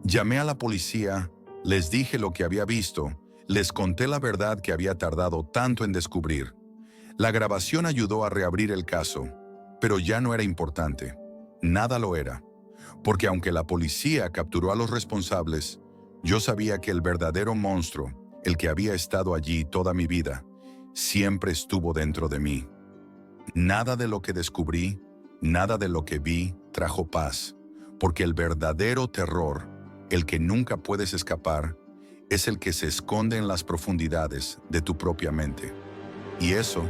S1: Llamé a la policía, les dije lo que había visto, les conté la verdad que había tardado tanto en descubrir. La grabación ayudó a reabrir el caso, pero ya no era importante. Nada lo era, porque aunque la policía capturó a los responsables, yo sabía que el verdadero monstruo, el que había estado allí toda mi vida, siempre estuvo dentro de mí. Nada de lo que descubrí, nada de lo que vi trajo paz, porque el verdadero terror, el que nunca puedes escapar, es el que se esconde en las profundidades de tu propia mente. Y eso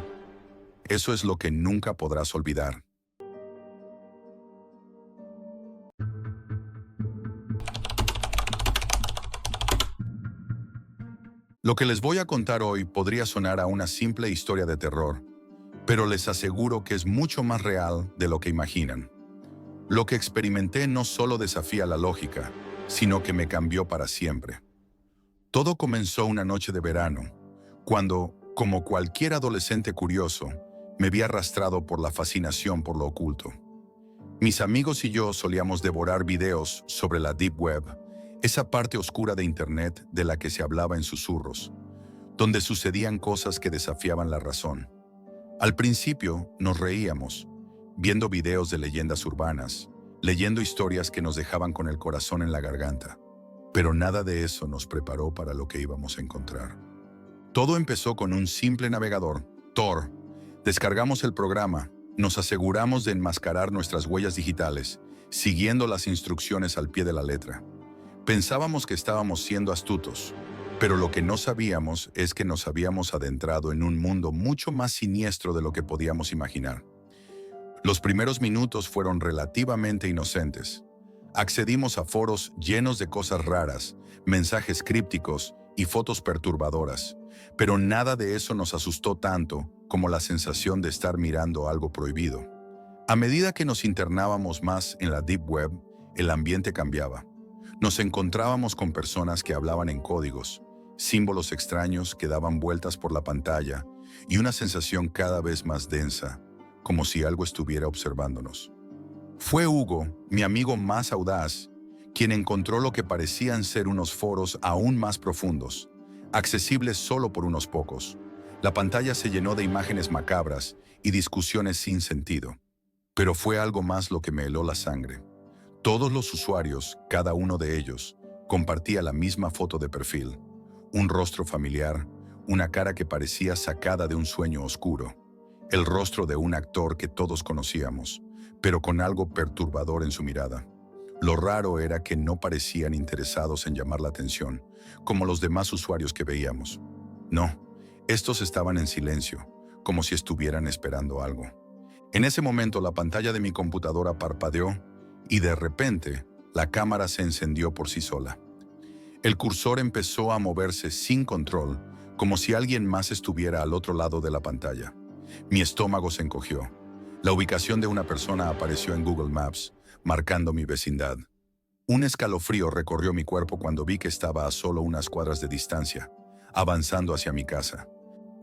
S1: es lo que nunca podrás olvidar. Lo que les voy a contar hoy podría sonar a una simple historia de terror, pero les aseguro que es mucho más real de lo que imaginan. Lo que experimenté no solo desafía la lógica, sino que me cambió para siempre. Todo comenzó una noche de verano, cuando, como cualquier adolescente curioso, me vi arrastrado por la fascinación por lo oculto. Mis amigos y yo solíamos devorar videos sobre la Deep Web, esa parte oscura de Internet de la que se hablaba en susurros, donde sucedían cosas que desafiaban la razón. Al principio nos reíamos, viendo videos de leyendas urbanas, leyendo historias que nos dejaban con el corazón en la garganta. Pero nada de eso nos preparó para lo que íbamos a encontrar. Todo empezó con un simple navegador, Tor. Descargamos el programa, nos aseguramos de enmascarar nuestras huellas digitales, siguiendo las instrucciones al pie de la letra. Pensábamos que estábamos siendo astutos, pero lo que no sabíamos es que nos habíamos adentrado en un mundo mucho más siniestro de lo que podíamos imaginar. Los primeros minutos fueron relativamente inocentes. Accedimos a foros llenos de cosas raras, mensajes crípticos y fotos perturbadoras, pero nada de eso nos asustó tanto como la sensación de estar mirando algo prohibido. A medida que nos internábamos más en la Deep Web, el ambiente cambiaba. Nos encontrábamos con personas que hablaban en códigos, símbolos extraños que daban vueltas por la pantalla y una sensación cada vez más densa, como si algo estuviera observándonos. Fue Hugo, mi amigo más audaz, quien encontró lo que parecían ser unos foros aún más profundos, accesibles solo por unos pocos. La pantalla se llenó de imágenes macabras y discusiones sin sentido. Pero fue algo más lo que me heló la sangre. Todos los usuarios, cada uno de ellos, compartía la misma foto de perfil. Un rostro familiar, una cara que parecía sacada de un sueño oscuro. El rostro de un actor que todos conocíamos, pero con algo perturbador en su mirada. Lo raro era que no parecían interesados en llamar la atención, como los demás usuarios que veíamos. No, estos estaban en silencio, como si estuvieran esperando algo. En ese momento la pantalla de mi computadora parpadeó y de repente la cámara se encendió por sí sola. El cursor empezó a moverse sin control, como si alguien más estuviera al otro lado de la pantalla. Mi estómago se encogió. La ubicación de una persona apareció en Google Maps, marcando mi vecindad. Un escalofrío recorrió mi cuerpo cuando vi que estaba a solo unas cuadras de distancia, avanzando hacia mi casa.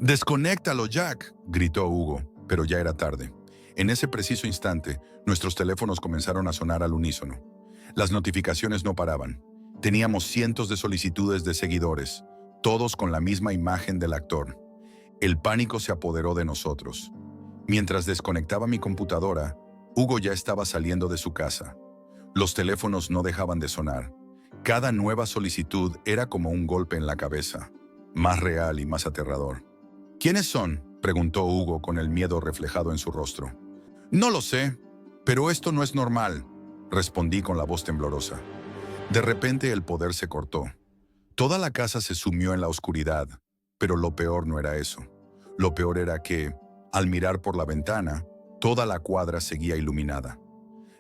S1: «¡Desconéctalo, Jack!», gritó Hugo, pero ya era tarde. En ese preciso instante, nuestros teléfonos comenzaron a sonar al unísono. Las notificaciones no paraban. Teníamos cientos de solicitudes de seguidores, todos con la misma imagen del actor. El pánico se apoderó de nosotros. Mientras desconectaba mi computadora, Hugo ya estaba saliendo de su casa. Los teléfonos no dejaban de sonar. Cada nueva solicitud era como un golpe en la cabeza, más real y más aterrador. «¿Quiénes son?», preguntó Hugo con el miedo reflejado en su rostro. «No lo sé, pero esto no es normal», respondí con la voz temblorosa. De repente el poder se cortó. Toda la casa se sumió en la oscuridad, pero lo peor no era eso. Lo peor era que, al mirar por la ventana, toda la cuadra seguía iluminada.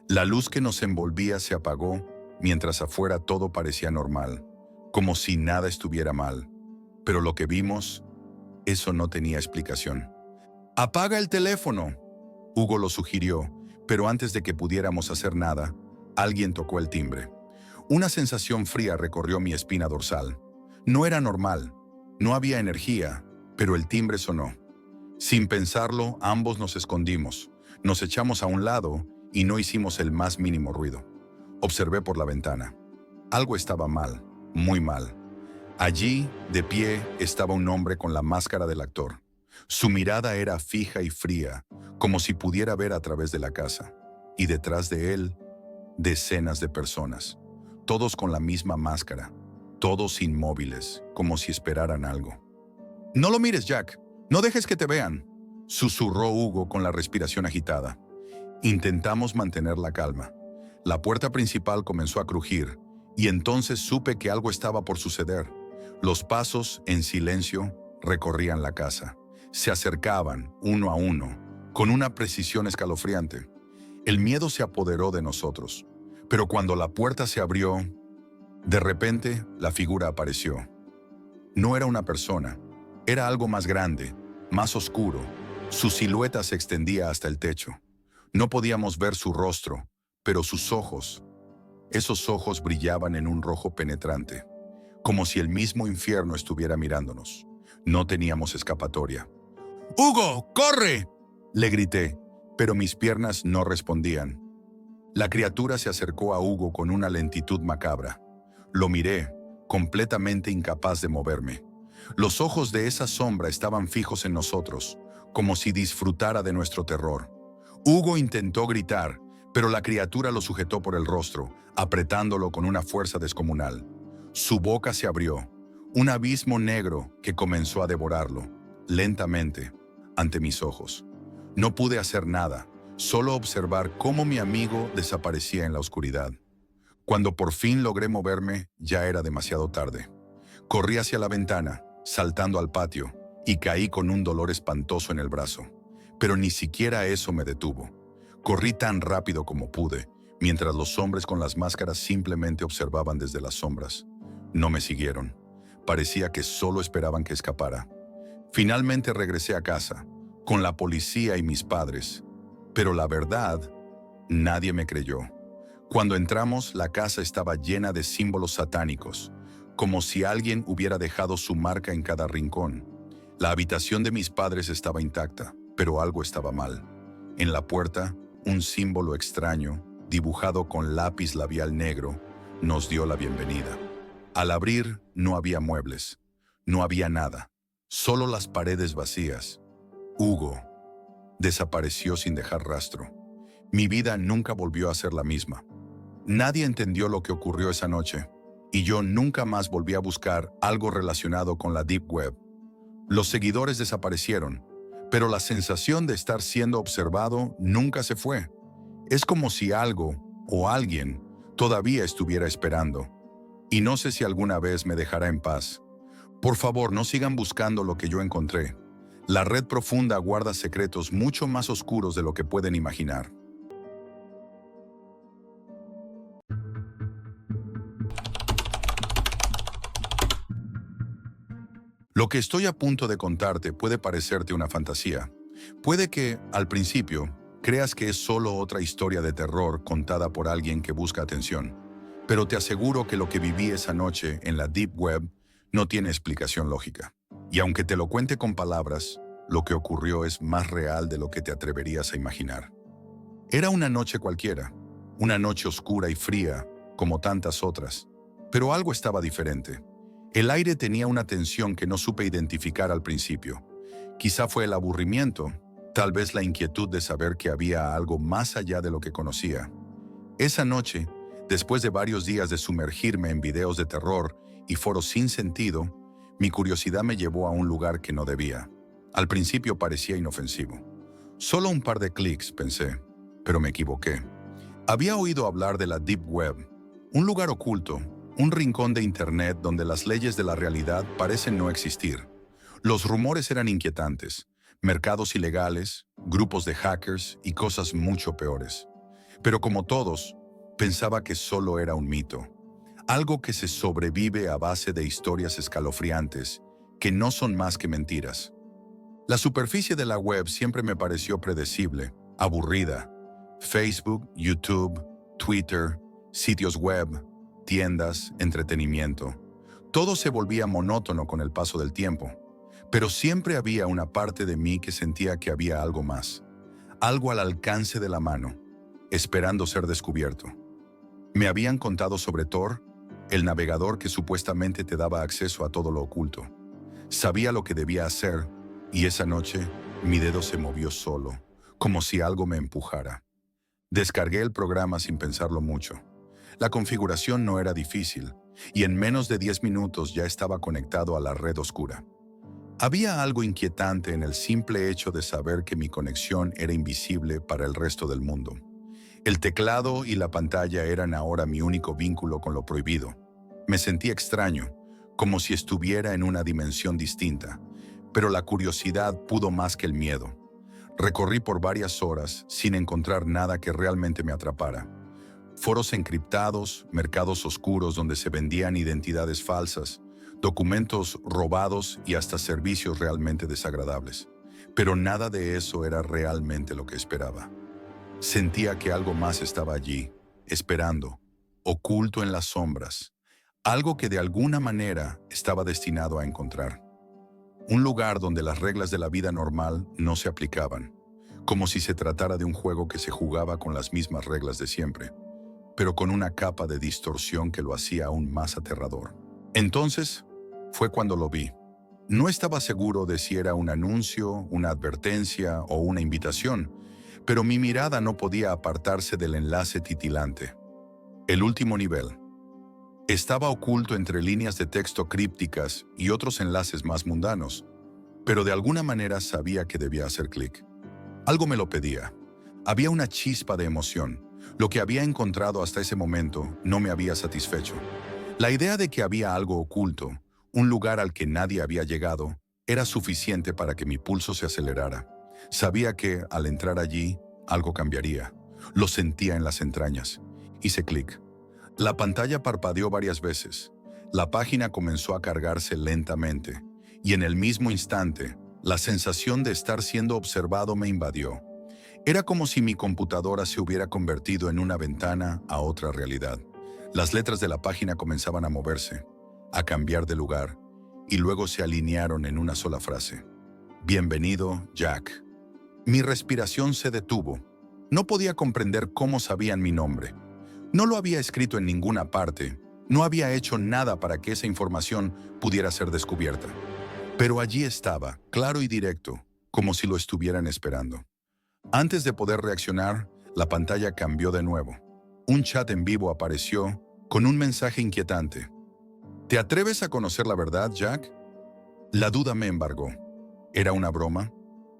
S1: La luz que nos envolvía se apagó, mientras afuera todo parecía normal, como si nada estuviera mal. Pero lo que vimos, eso no tenía explicación. «Apaga el teléfono», Hugo lo sugirió, pero antes de que pudiéramos hacer nada, alguien tocó el timbre. Una sensación fría recorrió mi espina dorsal. No era normal, no había energía, pero el timbre sonó. Sin pensarlo, ambos nos escondimos, nos echamos a un lado y no hicimos el más mínimo ruido. Observé por la ventana. Algo estaba mal, muy mal. Allí, de pie, estaba un hombre con la máscara del actor. Su mirada era fija y fría, como si pudiera ver a través de la casa. Y detrás de él, decenas de personas, todos con la misma máscara, todos inmóviles, como si esperaran algo. «No lo mires, Jack, no dejes que te vean», susurró Hugo con la respiración agitada. Intentamos mantener la calma. La puerta principal comenzó a crujir, y entonces supe que algo estaba por suceder. Los pasos, en silencio, recorrían la casa. Se acercaban, uno a uno, con una precisión escalofriante. El miedo se apoderó de nosotros. Pero cuando la puerta se abrió, de repente la figura apareció. No era una persona, era algo más grande, más oscuro. Su silueta se extendía hasta el techo. No podíamos ver su rostro, pero sus ojos, esos ojos brillaban en un rojo penetrante, como si el mismo infierno estuviera mirándonos. No teníamos escapatoria. «¡Hugo, corre!», le grité, pero mis piernas no respondían. La criatura se acercó a Hugo con una lentitud macabra. Lo miré, completamente incapaz de moverme. Los ojos de esa sombra estaban fijos en nosotros, como si disfrutara de nuestro terror. Hugo intentó gritar, pero la criatura lo sujetó por el rostro, apretándolo con una fuerza descomunal. Su boca se abrió, un abismo negro que comenzó a devorarlo, lentamente, ante mis ojos. No pude hacer nada, solo observar cómo mi amigo desaparecía en la oscuridad. Cuando por fin logré moverme, ya era demasiado tarde. Corrí hacia la ventana, saltando al patio, y caí con un dolor espantoso en el brazo. Pero ni siquiera eso me detuvo. Corrí tan rápido como pude, mientras los hombres con las máscaras simplemente observaban desde las sombras. No me siguieron. Parecía que solo esperaban que escapara. Finalmente regresé a casa, con la policía y mis padres. Pero la verdad, nadie me creyó. Cuando entramos, la casa estaba llena de símbolos satánicos, como si alguien hubiera dejado su marca en cada rincón. La habitación de mis padres estaba intacta, pero algo estaba mal. En la puerta, un símbolo extraño, dibujado con lápiz labial negro, nos dio la bienvenida. Al abrir, no había muebles, no había nada, solo las paredes vacías. Hugo desapareció sin dejar rastro. Mi vida nunca volvió a ser la misma. Nadie entendió lo que ocurrió esa noche, y yo nunca más volví a buscar algo relacionado con la Deep Web. Los seguidores desaparecieron, pero la sensación de estar siendo observado nunca se fue. Es como si algo o alguien todavía estuviera esperando, y no sé si alguna vez me dejará en paz. Por favor, no sigan buscando lo que yo encontré. La red profunda guarda secretos mucho más oscuros de lo que pueden imaginar. Lo que estoy a punto de contarte puede parecerte una fantasía. Puede que, al principio, creas que es solo otra historia de terror contada por alguien que busca atención. Pero te aseguro que lo que viví esa noche en la Deep Web no tiene explicación lógica. Y aunque te lo cuente con palabras, lo que ocurrió es más real de lo que te atreverías a imaginar. Era una noche cualquiera, una noche oscura y fría, como tantas otras. Pero algo estaba diferente. El aire tenía una tensión que no supe identificar al principio. Quizá fue el aburrimiento, tal vez la inquietud de saber que había algo más allá de lo que conocía. Esa noche, después de varios días de sumergirme en videos de terror y foros sin sentido, mi curiosidad me llevó a un lugar que no debía. Al principio parecía inofensivo. Solo un par de clics, pensé, pero me equivoqué. Había oído hablar de la Deep Web, un lugar oculto, un rincón de Internet donde las leyes de la realidad parecen no existir. Los rumores eran inquietantes, mercados ilegales, grupos de hackers y cosas mucho peores. Pero como todos, pensaba que solo era un mito, algo que se sobrevive a base de historias escalofriantes, que no son más que mentiras. La superficie de la web siempre me pareció predecible, aburrida. Facebook, YouTube, Twitter, sitios web, tiendas, entretenimiento. Todo se volvía monótono con el paso del tiempo, pero siempre había una parte de mí que sentía que había algo más, algo al alcance de la mano, esperando ser descubierto. Me habían contado sobre Tor, el navegador que supuestamente te daba acceso a todo lo oculto. Sabía lo que debía hacer, y esa noche mi dedo se movió solo, como si algo me empujara. Descargué el programa sin pensarlo mucho. La configuración no era difícil, y en menos de 10 minutos ya estaba conectado a la red oscura. Había algo inquietante en el simple hecho de saber que mi conexión era invisible para el resto del mundo. El teclado y la pantalla eran ahora mi único vínculo con lo prohibido. Me sentí extraño, como si estuviera en una dimensión distinta, pero la curiosidad pudo más que el miedo. Recorrí por varias horas sin encontrar nada que realmente me atrapara. Foros encriptados, mercados oscuros donde se vendían identidades falsas, documentos robados y hasta servicios realmente desagradables. Pero nada de eso era realmente lo que esperaba. Sentía que algo más estaba allí, esperando, oculto en las sombras, algo que de alguna manera estaba destinado a encontrar. Un lugar donde las reglas de la vida normal no se aplicaban, como si se tratara de un juego que se jugaba con las mismas reglas de siempre, pero con una capa de distorsión que lo hacía aún más aterrador. Entonces, fue cuando lo vi. No estaba seguro de si era un anuncio, una advertencia o una invitación, pero mi mirada no podía apartarse del enlace titilante. El último nivel. Estaba oculto entre líneas de texto crípticas y otros enlaces más mundanos, pero de alguna manera sabía que debía hacer clic. Algo me lo pedía. Había una chispa de emoción. Lo que había encontrado hasta ese momento no me había satisfecho. La idea de que había algo oculto, un lugar al que nadie había llegado, era suficiente para que mi pulso se acelerara. Sabía que, al entrar allí, algo cambiaría. Lo sentía en las entrañas. Hice clic. La pantalla parpadeó varias veces. La página comenzó a cargarse lentamente, y en el mismo instante, la sensación de estar siendo observado me invadió. Era como si mi computadora se hubiera convertido en una ventana a otra realidad. Las letras de la página comenzaban a moverse, a cambiar de lugar, y luego se alinearon en una sola frase. Bienvenido, Jack. Mi respiración se detuvo. No podía comprender cómo sabían mi nombre. No lo había escrito en ninguna parte. No había hecho nada para que esa información pudiera ser descubierta. Pero allí estaba, claro y directo, como si lo estuvieran esperando. Antes de poder reaccionar, la pantalla cambió de nuevo. Un chat en vivo apareció con un mensaje inquietante. ¿Te atreves a conocer la verdad, Jack? La duda me embargó. ¿Era una broma?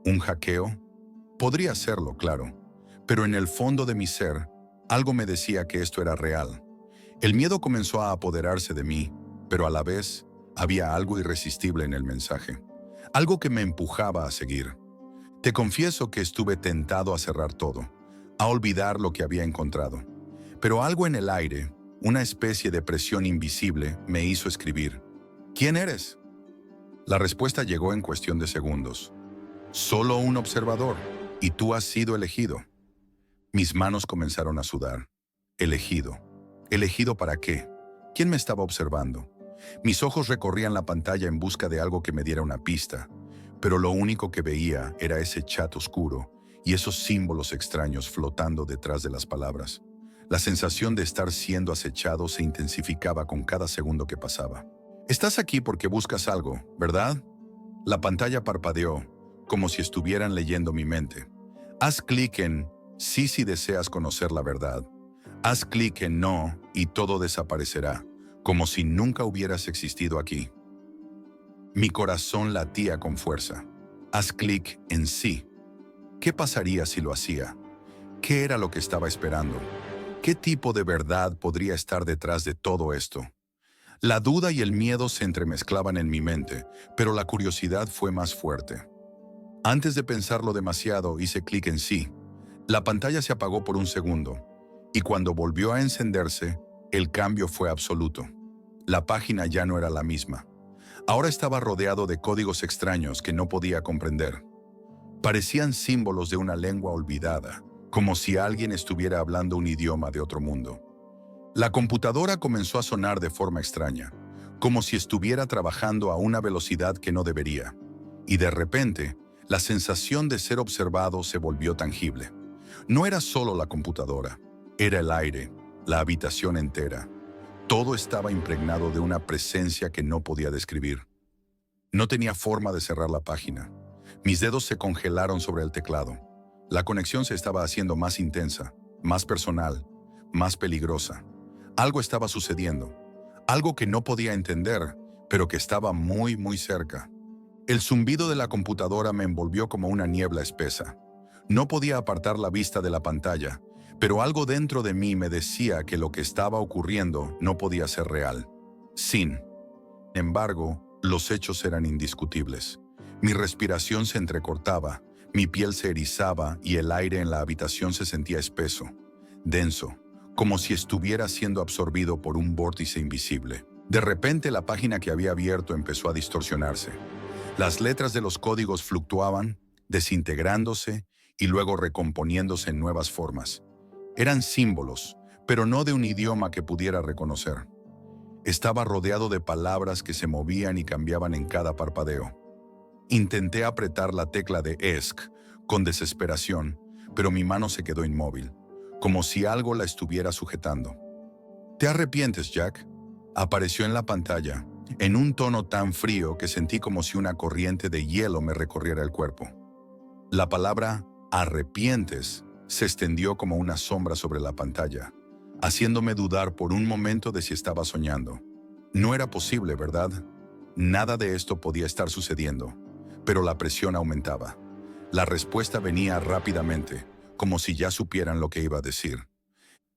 S1: ¿Un hackeo? Podría serlo, claro. Pero en el fondo de mi ser, algo me decía que esto era real. El miedo comenzó a apoderarse de mí, pero a la vez, Había algo irresistible en el mensaje, algo que me empujaba a seguir. Te confieso que estuve tentado a cerrar todo, a olvidar lo que había encontrado. Pero algo en el aire, una especie de presión invisible, me hizo escribir. ¿Quién eres? La respuesta llegó en cuestión de segundos. Solo un observador, y tú has sido elegido. Mis manos comenzaron a sudar. Elegido. ¿Elegido para qué? ¿Quién me estaba observando? Mis ojos recorrían la pantalla en busca de algo que me diera una pista, pero lo único que veía era ese chat oscuro y esos símbolos extraños flotando detrás de las palabras. La sensación de estar siendo acechado se intensificaba con cada segundo que pasaba. Estás aquí porque buscas algo, ¿verdad? La pantalla parpadeó, como si estuvieran leyendo mi mente. Haz clic en sí si deseas conocer la verdad. Haz clic en no y todo desaparecerá, como si nunca hubieras existido aquí. Mi corazón latía con fuerza. Haz clic en sí. ¿Qué pasaría si lo hacía? ¿Qué era lo que estaba esperando? ¿Qué tipo de verdad podría estar detrás de todo esto? La duda y el miedo se entremezclaban en mi mente, pero la curiosidad fue más fuerte. Antes de pensarlo demasiado, hice clic en sí. La pantalla se apagó por un segundo, y cuando volvió a encenderse, el cambio fue absoluto. La página ya no era la misma. Ahora estaba rodeado de códigos extraños que no podía comprender. Parecían símbolos de una lengua olvidada, como si alguien estuviera hablando un idioma de otro mundo. La computadora comenzó a sonar de forma extraña, como si estuviera trabajando a una velocidad que no debería. Y de repente, la sensación de ser observado se volvió tangible. No era solo la computadora, era el aire, la habitación entera. Todo estaba impregnado de una presencia que no podía describir. No tenía forma de cerrar la página. Mis dedos se congelaron sobre el teclado. La conexión se estaba haciendo más intensa, más personal, más peligrosa. Algo estaba sucediendo, algo que no podía entender, pero que estaba muy, muy cerca. El zumbido de la computadora me envolvió como una niebla espesa. No podía apartar la vista de la pantalla, pero algo dentro de mí me decía que lo que estaba ocurriendo no podía ser real. Sin embargo, los hechos eran indiscutibles. Mi respiración se entrecortaba, mi piel se erizaba y el aire en la habitación se sentía espeso, denso, como si estuviera siendo absorbido por un vórtice invisible. De repente la página que había abierto empezó a distorsionarse. Las letras de los códigos fluctuaban, desintegrándose y luego recomponiéndose en nuevas formas. Eran símbolos, pero no de un idioma que pudiera reconocer. Estaba rodeado de palabras que se movían y cambiaban en cada parpadeo. Intenté apretar la tecla de ESC con desesperación, pero mi mano se quedó inmóvil, como si algo la estuviera sujetando. ¿Te arrepientes, Jack? Apareció en la pantalla, en un tono tan frío que sentí como si una corriente de hielo me recorriera el cuerpo. La palabra arrepientes se extendió como una sombra sobre la pantalla, haciéndome dudar por un momento de si estaba soñando. No era posible, ¿verdad? Nada de esto podía estar sucediendo, pero la presión aumentaba. La respuesta venía rápidamente, como si ya supieran lo que iba a decir.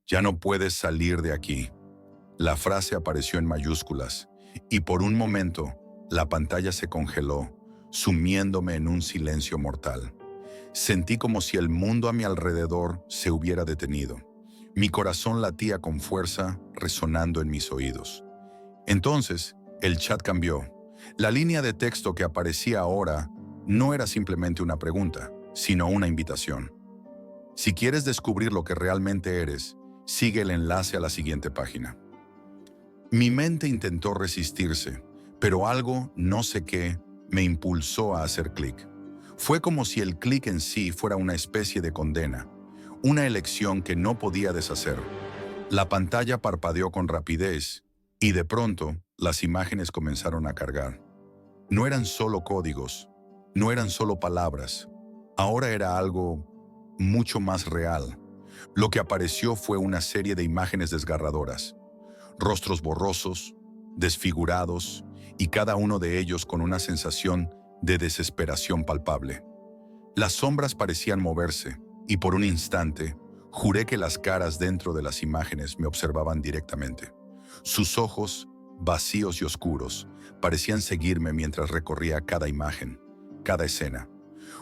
S1: Ya no puedes salir de aquí. La frase apareció en mayúsculas, y por un momento, la pantalla se congeló, sumiéndome en un silencio mortal. Sentí como si el mundo a mi alrededor se hubiera detenido. Mi corazón latía con fuerza, resonando en mis oídos. Entonces, el chat cambió. La línea de texto que aparecía ahora no era simplemente una pregunta, sino una invitación. Si quieres descubrir lo que realmente eres, sigue el enlace a la siguiente página. Mi mente intentó resistirse, pero algo, no sé qué, me impulsó a hacer clic. Fue como si el clic en sí fuera una especie de condena, una elección que no podía deshacer. La pantalla parpadeó con rapidez y de pronto las imágenes comenzaron a cargar. No eran solo códigos, no eran solo palabras. Ahora era algo mucho más real. Lo que apareció fue una serie de imágenes desgarradoras. Rostros borrosos, desfigurados y cada uno de ellos con una sensación de desesperación palpable. Las sombras parecían moverse y por un instante juré que las caras dentro de las imágenes me observaban directamente. Sus ojos vacíos y oscuros, parecían seguirme mientras recorría cada imagen, cada escena.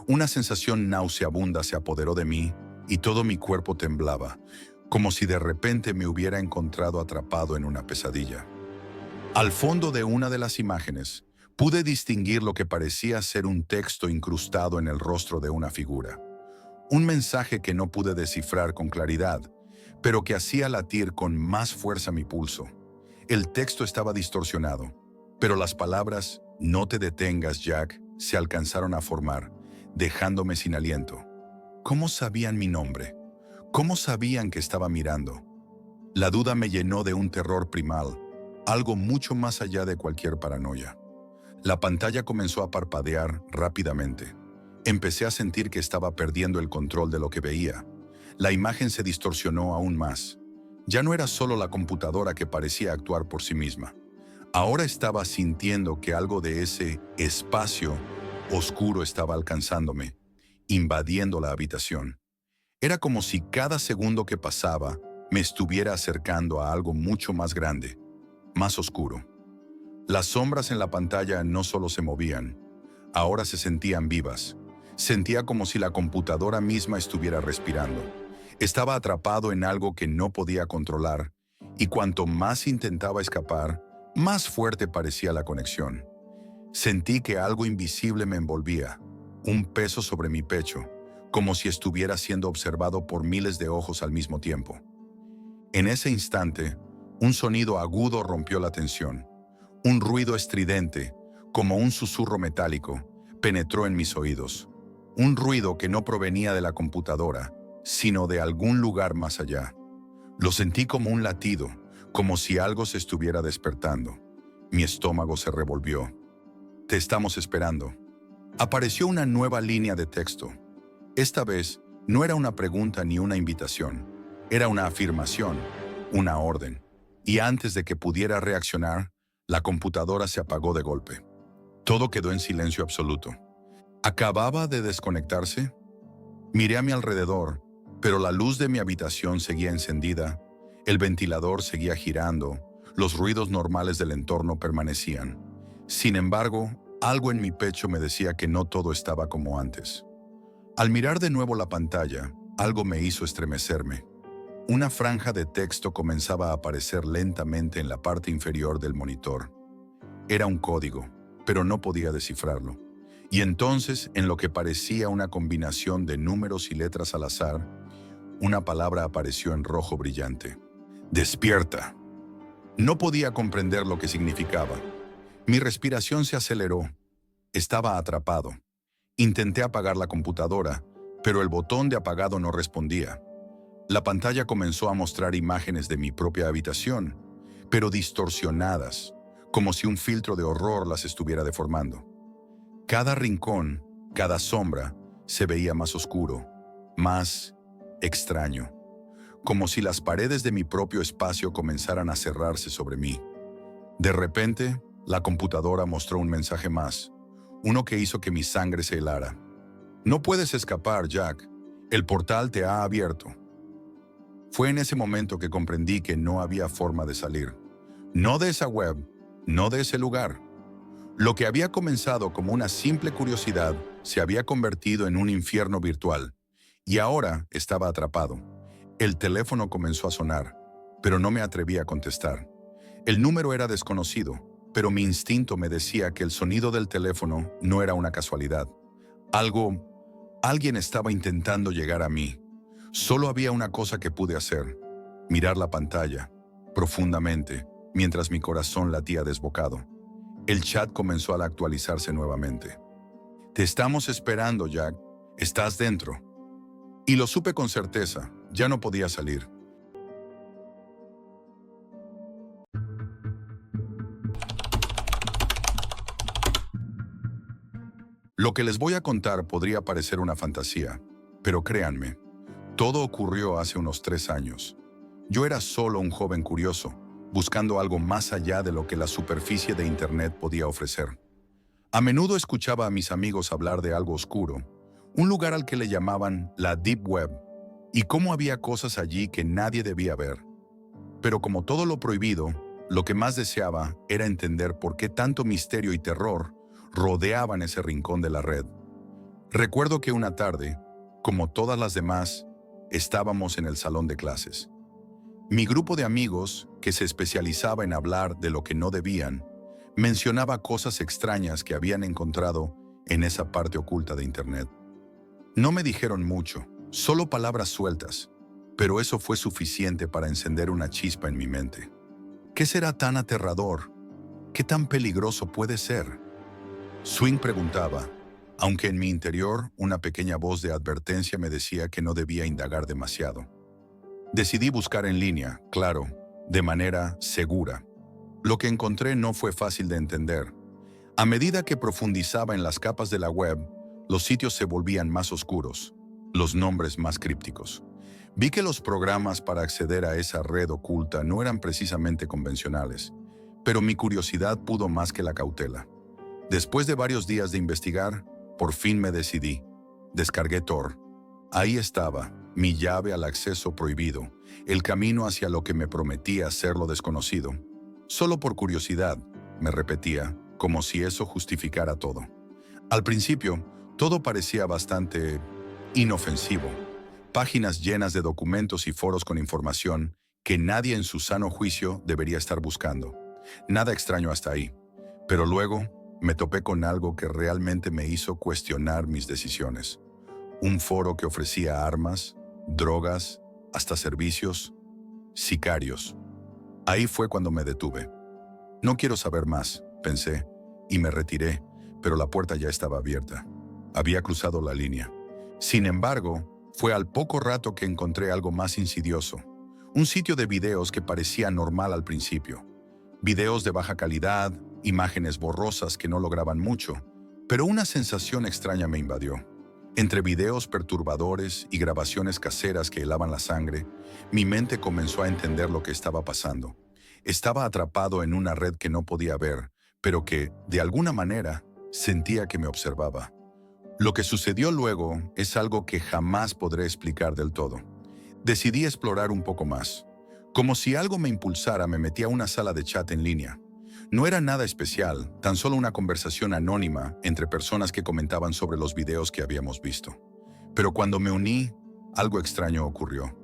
S1: Una sensación nauseabunda se apoderó de mí y todo mi cuerpo temblaba, como si de repente me hubiera encontrado atrapado en una pesadilla. Al fondo de una de las imágenes, pude distinguir lo que parecía ser un texto incrustado en el rostro de una figura. Un mensaje que no pude descifrar con claridad, pero que hacía latir con más fuerza mi pulso. El texto estaba distorsionado, pero las palabras "No te detengas, Jack" se alcanzaron a formar, dejándome sin aliento. ¿Cómo sabían mi nombre? ¿Cómo sabían que estaba mirando? La duda me llenó de un terror primal, algo mucho más allá de cualquier paranoia. La pantalla comenzó a parpadear rápidamente. Empecé a sentir que estaba perdiendo el control de lo que veía. La imagen se distorsionó aún más. Ya no era solo la computadora que parecía actuar por sí misma. Ahora estaba sintiendo que algo de ese espacio oscuro estaba alcanzándome, invadiendo la habitación. Era como si cada segundo que pasaba me estuviera acercando a algo mucho más grande, más oscuro. Las sombras en la pantalla no solo se movían, ahora se sentían vivas. Sentía como si la computadora misma estuviera respirando. Estaba atrapado en algo que no podía controlar, y cuanto más intentaba escapar, más fuerte parecía la conexión. Sentí que algo invisible me envolvía, un peso sobre mi pecho, como si estuviera siendo observado por miles de ojos al mismo tiempo. En ese instante, un sonido agudo rompió la tensión. Un ruido estridente, como un susurro metálico, penetró en mis oídos. Un ruido que no provenía de la computadora, sino de algún lugar más allá. Lo sentí como un latido, como si algo se estuviera despertando. Mi estómago se revolvió. Te estamos esperando. Apareció una nueva línea de texto. Esta vez no era una pregunta ni una invitación. Era una afirmación, una orden. Y antes de que pudiera reaccionar, la computadora se apagó de golpe. Todo quedó en silencio absoluto. ¿Acababa de desconectarse? Miré a mi alrededor, pero la luz de mi habitación seguía encendida, el ventilador seguía girando, los ruidos normales del entorno permanecían. Sin embargo, algo en mi pecho me decía que no todo estaba como antes. Al mirar de nuevo la pantalla, algo me hizo estremecerme. Una franja de texto comenzaba a aparecer lentamente en la parte inferior del monitor. Era un código, pero no podía descifrarlo. Y entonces, en lo que parecía una combinación de números y letras al azar, una palabra apareció en rojo brillante. ¡Despierta! No podía comprender lo que significaba. Mi respiración se aceleró. Estaba atrapado. Intenté apagar la computadora, pero el botón de apagado no respondía. La pantalla comenzó a mostrar imágenes de mi propia habitación, pero distorsionadas, como si un filtro de horror las estuviera deformando. Cada rincón, cada sombra, se veía más oscuro, más extraño, como si las paredes de mi propio espacio comenzaran a cerrarse sobre mí. De repente, la computadora mostró un mensaje más, uno que hizo que mi sangre se helara. No puedes escapar, Jack. El portal te ha abierto. Fue en ese momento que comprendí que no había forma de salir. No de esa web, no de ese lugar. Lo que había comenzado como una simple curiosidad se había convertido en un infierno virtual. Y ahora estaba atrapado. El teléfono comenzó a sonar, pero no me atreví a contestar. El número era desconocido, pero mi instinto me decía que el sonido del teléfono no era una casualidad. Alguien estaba intentando llegar a mí. Solo había una cosa que pude hacer: mirar la pantalla, profundamente, mientras mi corazón latía desbocado. El chat comenzó a actualizarse nuevamente. Te estamos esperando, Jack. Estás dentro. Y lo supe con certeza. Ya no podía salir. Lo que les voy a contar podría parecer una fantasía, pero créanme, todo ocurrió hace unos 3 años. Yo era solo un joven curioso, buscando algo más allá de lo que la superficie de Internet podía ofrecer. A menudo escuchaba a mis amigos hablar de algo oscuro, un lugar al que le llamaban la Deep Web, y cómo había cosas allí que nadie debía ver. Pero como todo lo prohibido, lo que más deseaba era entender por qué tanto misterio y terror rodeaban ese rincón de la red. Recuerdo que una tarde, como todas las demás, estábamos en el salón de clases. Mi grupo de amigos, que se especializaba en hablar de lo que no debían, mencionaba cosas extrañas que habían encontrado en esa parte oculta de Internet. No me dijeron mucho, solo palabras sueltas, pero eso fue suficiente para encender una chispa en mi mente. ¿Qué será tan aterrador? ¿Qué tan peligroso puede ser? Swing preguntaba, aunque en mi interior una pequeña voz de advertencia me decía que no debía indagar demasiado. Decidí buscar en línea, claro, de manera segura. Lo que encontré no fue fácil de entender. A medida que profundizaba en las capas de la web, los sitios se volvían más oscuros, los nombres más crípticos. Vi que los programas para acceder a esa red oculta no eran precisamente convencionales, pero mi curiosidad pudo más que la cautela. Después de varios días de investigar, por fin me decidí. Descargué Tor. Ahí estaba, mi llave al acceso prohibido, el camino hacia lo que me prometía ser lo desconocido. Solo por curiosidad, me repetía, como si eso justificara todo. Al principio, todo parecía bastante inofensivo. Páginas llenas de documentos y foros con información que nadie en su sano juicio debería estar buscando. Nada extraño hasta ahí. Pero luego me topé con algo que realmente me hizo cuestionar mis decisiones. Un foro que ofrecía armas, drogas, hasta servicios, sicarios. Ahí fue cuando me detuve. No quiero saber más, pensé, y me retiré, pero la puerta ya estaba abierta. Había cruzado la línea. Sin embargo, fue al poco rato que encontré algo más insidioso. Un sitio de videos que parecía normal al principio. Videos de baja calidad, imágenes borrosas que no lograban mucho, pero una sensación extraña me invadió. Entre videos perturbadores y grabaciones caseras que helaban la sangre, mi mente comenzó a entender lo que estaba pasando. Estaba atrapado en una red que no podía ver, pero que, de alguna manera, sentía que me observaba. Lo que sucedió luego es algo que jamás podré explicar del todo. Decidí explorar un poco más. Como si algo me impulsara, me metí a una sala de chat en línea. No era nada especial, tan solo una conversación anónima entre personas que comentaban sobre los videos que habíamos visto. Pero cuando me uní, algo extraño ocurrió.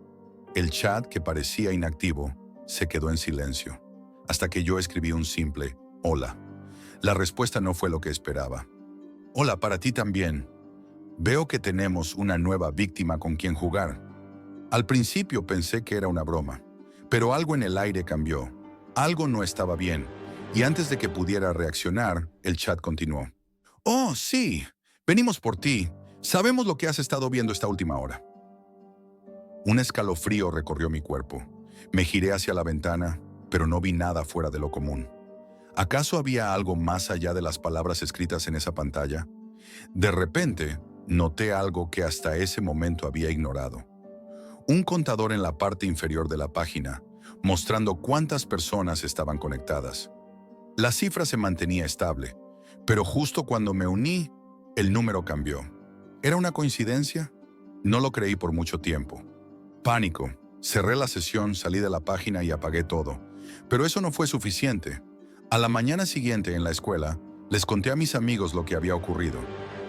S1: El chat, que parecía inactivo, se quedó en silencio, hasta que yo escribí un simple «Hola». La respuesta no fue lo que esperaba. «Hola, para ti también. Veo que tenemos una nueva víctima con quien jugar». Al principio pensé que era una broma, pero algo en el aire cambió. Algo no estaba bien, y antes de que pudiera reaccionar, el chat continuó. «Oh, sí, venimos por ti. Sabemos lo que has estado viendo esta última hora». Un escalofrío recorrió mi cuerpo. Me giré hacia la ventana, pero no vi nada fuera de lo común. ¿Acaso había algo más allá de las palabras escritas en esa pantalla? De repente, noté algo que hasta ese momento había ignorado. Un contador en la parte inferior de la página, mostrando cuántas personas estaban conectadas. La cifra se mantenía estable, pero justo cuando me uní, el número cambió. ¿Era una coincidencia? No lo creí por mucho tiempo. Pánico. Cerré la sesión, salí de la página y apagué todo. Pero eso no fue suficiente. A la mañana siguiente en la escuela, les conté a mis amigos lo que había ocurrido.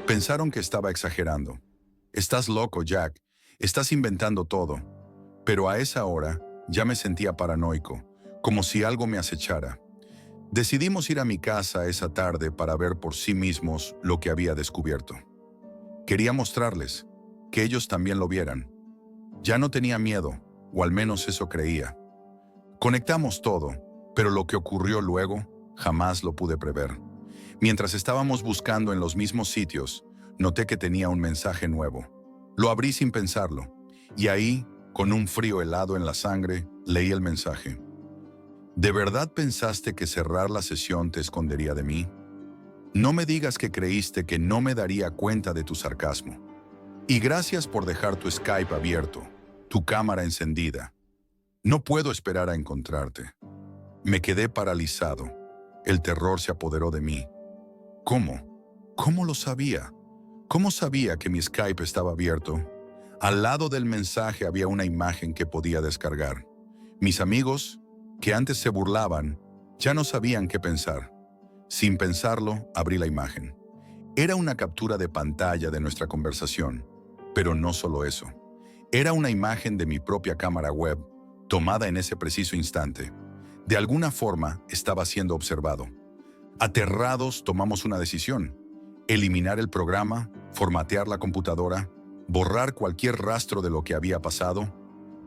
S1: Pensaron que estaba exagerando. «Estás loco, Jack. Estás inventando todo». Pero a esa hora ya me sentía paranoico, como si algo me acechara. Decidimos ir a mi casa esa tarde para ver por sí mismos lo que había descubierto. Quería mostrarles, que ellos también lo vieran. Ya no tenía miedo, o al menos eso creía. Conectamos todo, pero lo que ocurrió luego jamás lo pude prever. Mientras estábamos buscando en los mismos sitios, noté que tenía un mensaje nuevo. Lo abrí sin pensarlo, y ahí, con un frío helado en la sangre, leí el mensaje. ¿De verdad pensaste que cerrar la sesión te escondería de mí? No me digas que creíste que no me daría cuenta de tu sarcasmo. Y gracias por dejar tu Skype abierto, tu cámara encendida. No puedo esperar a encontrarte. Me quedé paralizado. El terror se apoderó de mí. ¿Cómo? ¿Cómo lo sabía? ¿Cómo sabía que mi Skype estaba abierto? Al lado del mensaje había una imagen que podía descargar. Mis amigos, que antes se burlaban, Ya no sabían qué pensar. Sin pensarlo, abrí la imagen. Era una captura de pantalla de nuestra conversación, pero no solo eso. Era una imagen de mi propia cámara web, tomada en ese preciso instante. De alguna forma, estaba siendo observado. Aterrados, tomamos una decisión: eliminar el programa, formatear la computadora, borrar cualquier rastro de lo que había pasado.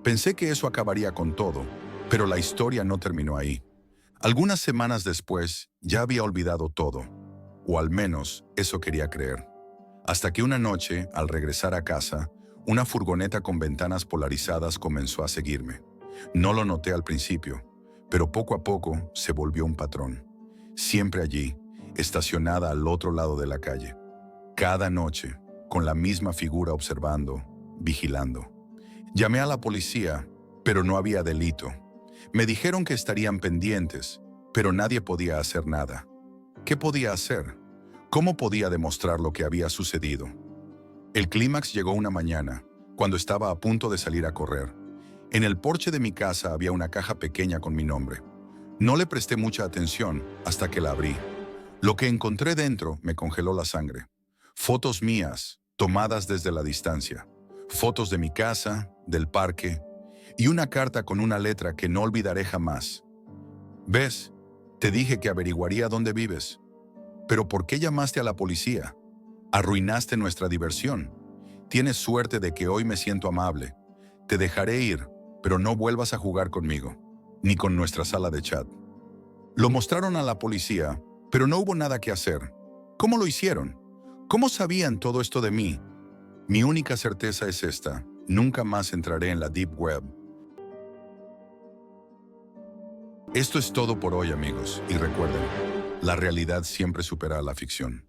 S1: Pensé que eso acabaría con todo, pero la historia no terminó ahí. Algunas semanas después, ya había olvidado todo, o al menos eso quería creer. Hasta que una noche, al regresar a casa, una furgoneta con ventanas polarizadas comenzó a seguirme. No lo noté al principio, pero poco a poco se volvió un patrón. Siempre allí, estacionada al otro lado de la calle. Cada noche, con la misma figura observando, vigilando. Llamé a la policía, pero no había delito. Me dijeron que estarían pendientes, pero nadie podía hacer nada. ¿Qué podía hacer? ¿Cómo podía demostrar lo que había sucedido? El clímax llegó una mañana, cuando estaba a punto de salir a correr. En el porche de mi casa había una caja pequeña con mi nombre. No le presté mucha atención hasta que la abrí. Lo que encontré dentro me congeló la sangre. Fotos mías, tomadas desde la distancia. Fotos de mi casa, del parque, y una carta con una letra que no olvidaré jamás. ¿Ves? Te dije que averiguaría dónde vives. ¿Pero por qué llamaste a la policía? Arruinaste nuestra diversión. Tienes suerte de que hoy me siento amable. Te dejaré ir, pero no vuelvas a jugar conmigo, ni con nuestra sala de chat. Lo mostraron a la policía, pero no hubo nada que hacer. ¿Cómo lo hicieron? ¿Cómo sabían todo esto de mí? Mi única certeza es esta: nunca más entraré en la Deep Web. Esto es todo por hoy, amigos, y recuerden, la realidad siempre supera a la ficción.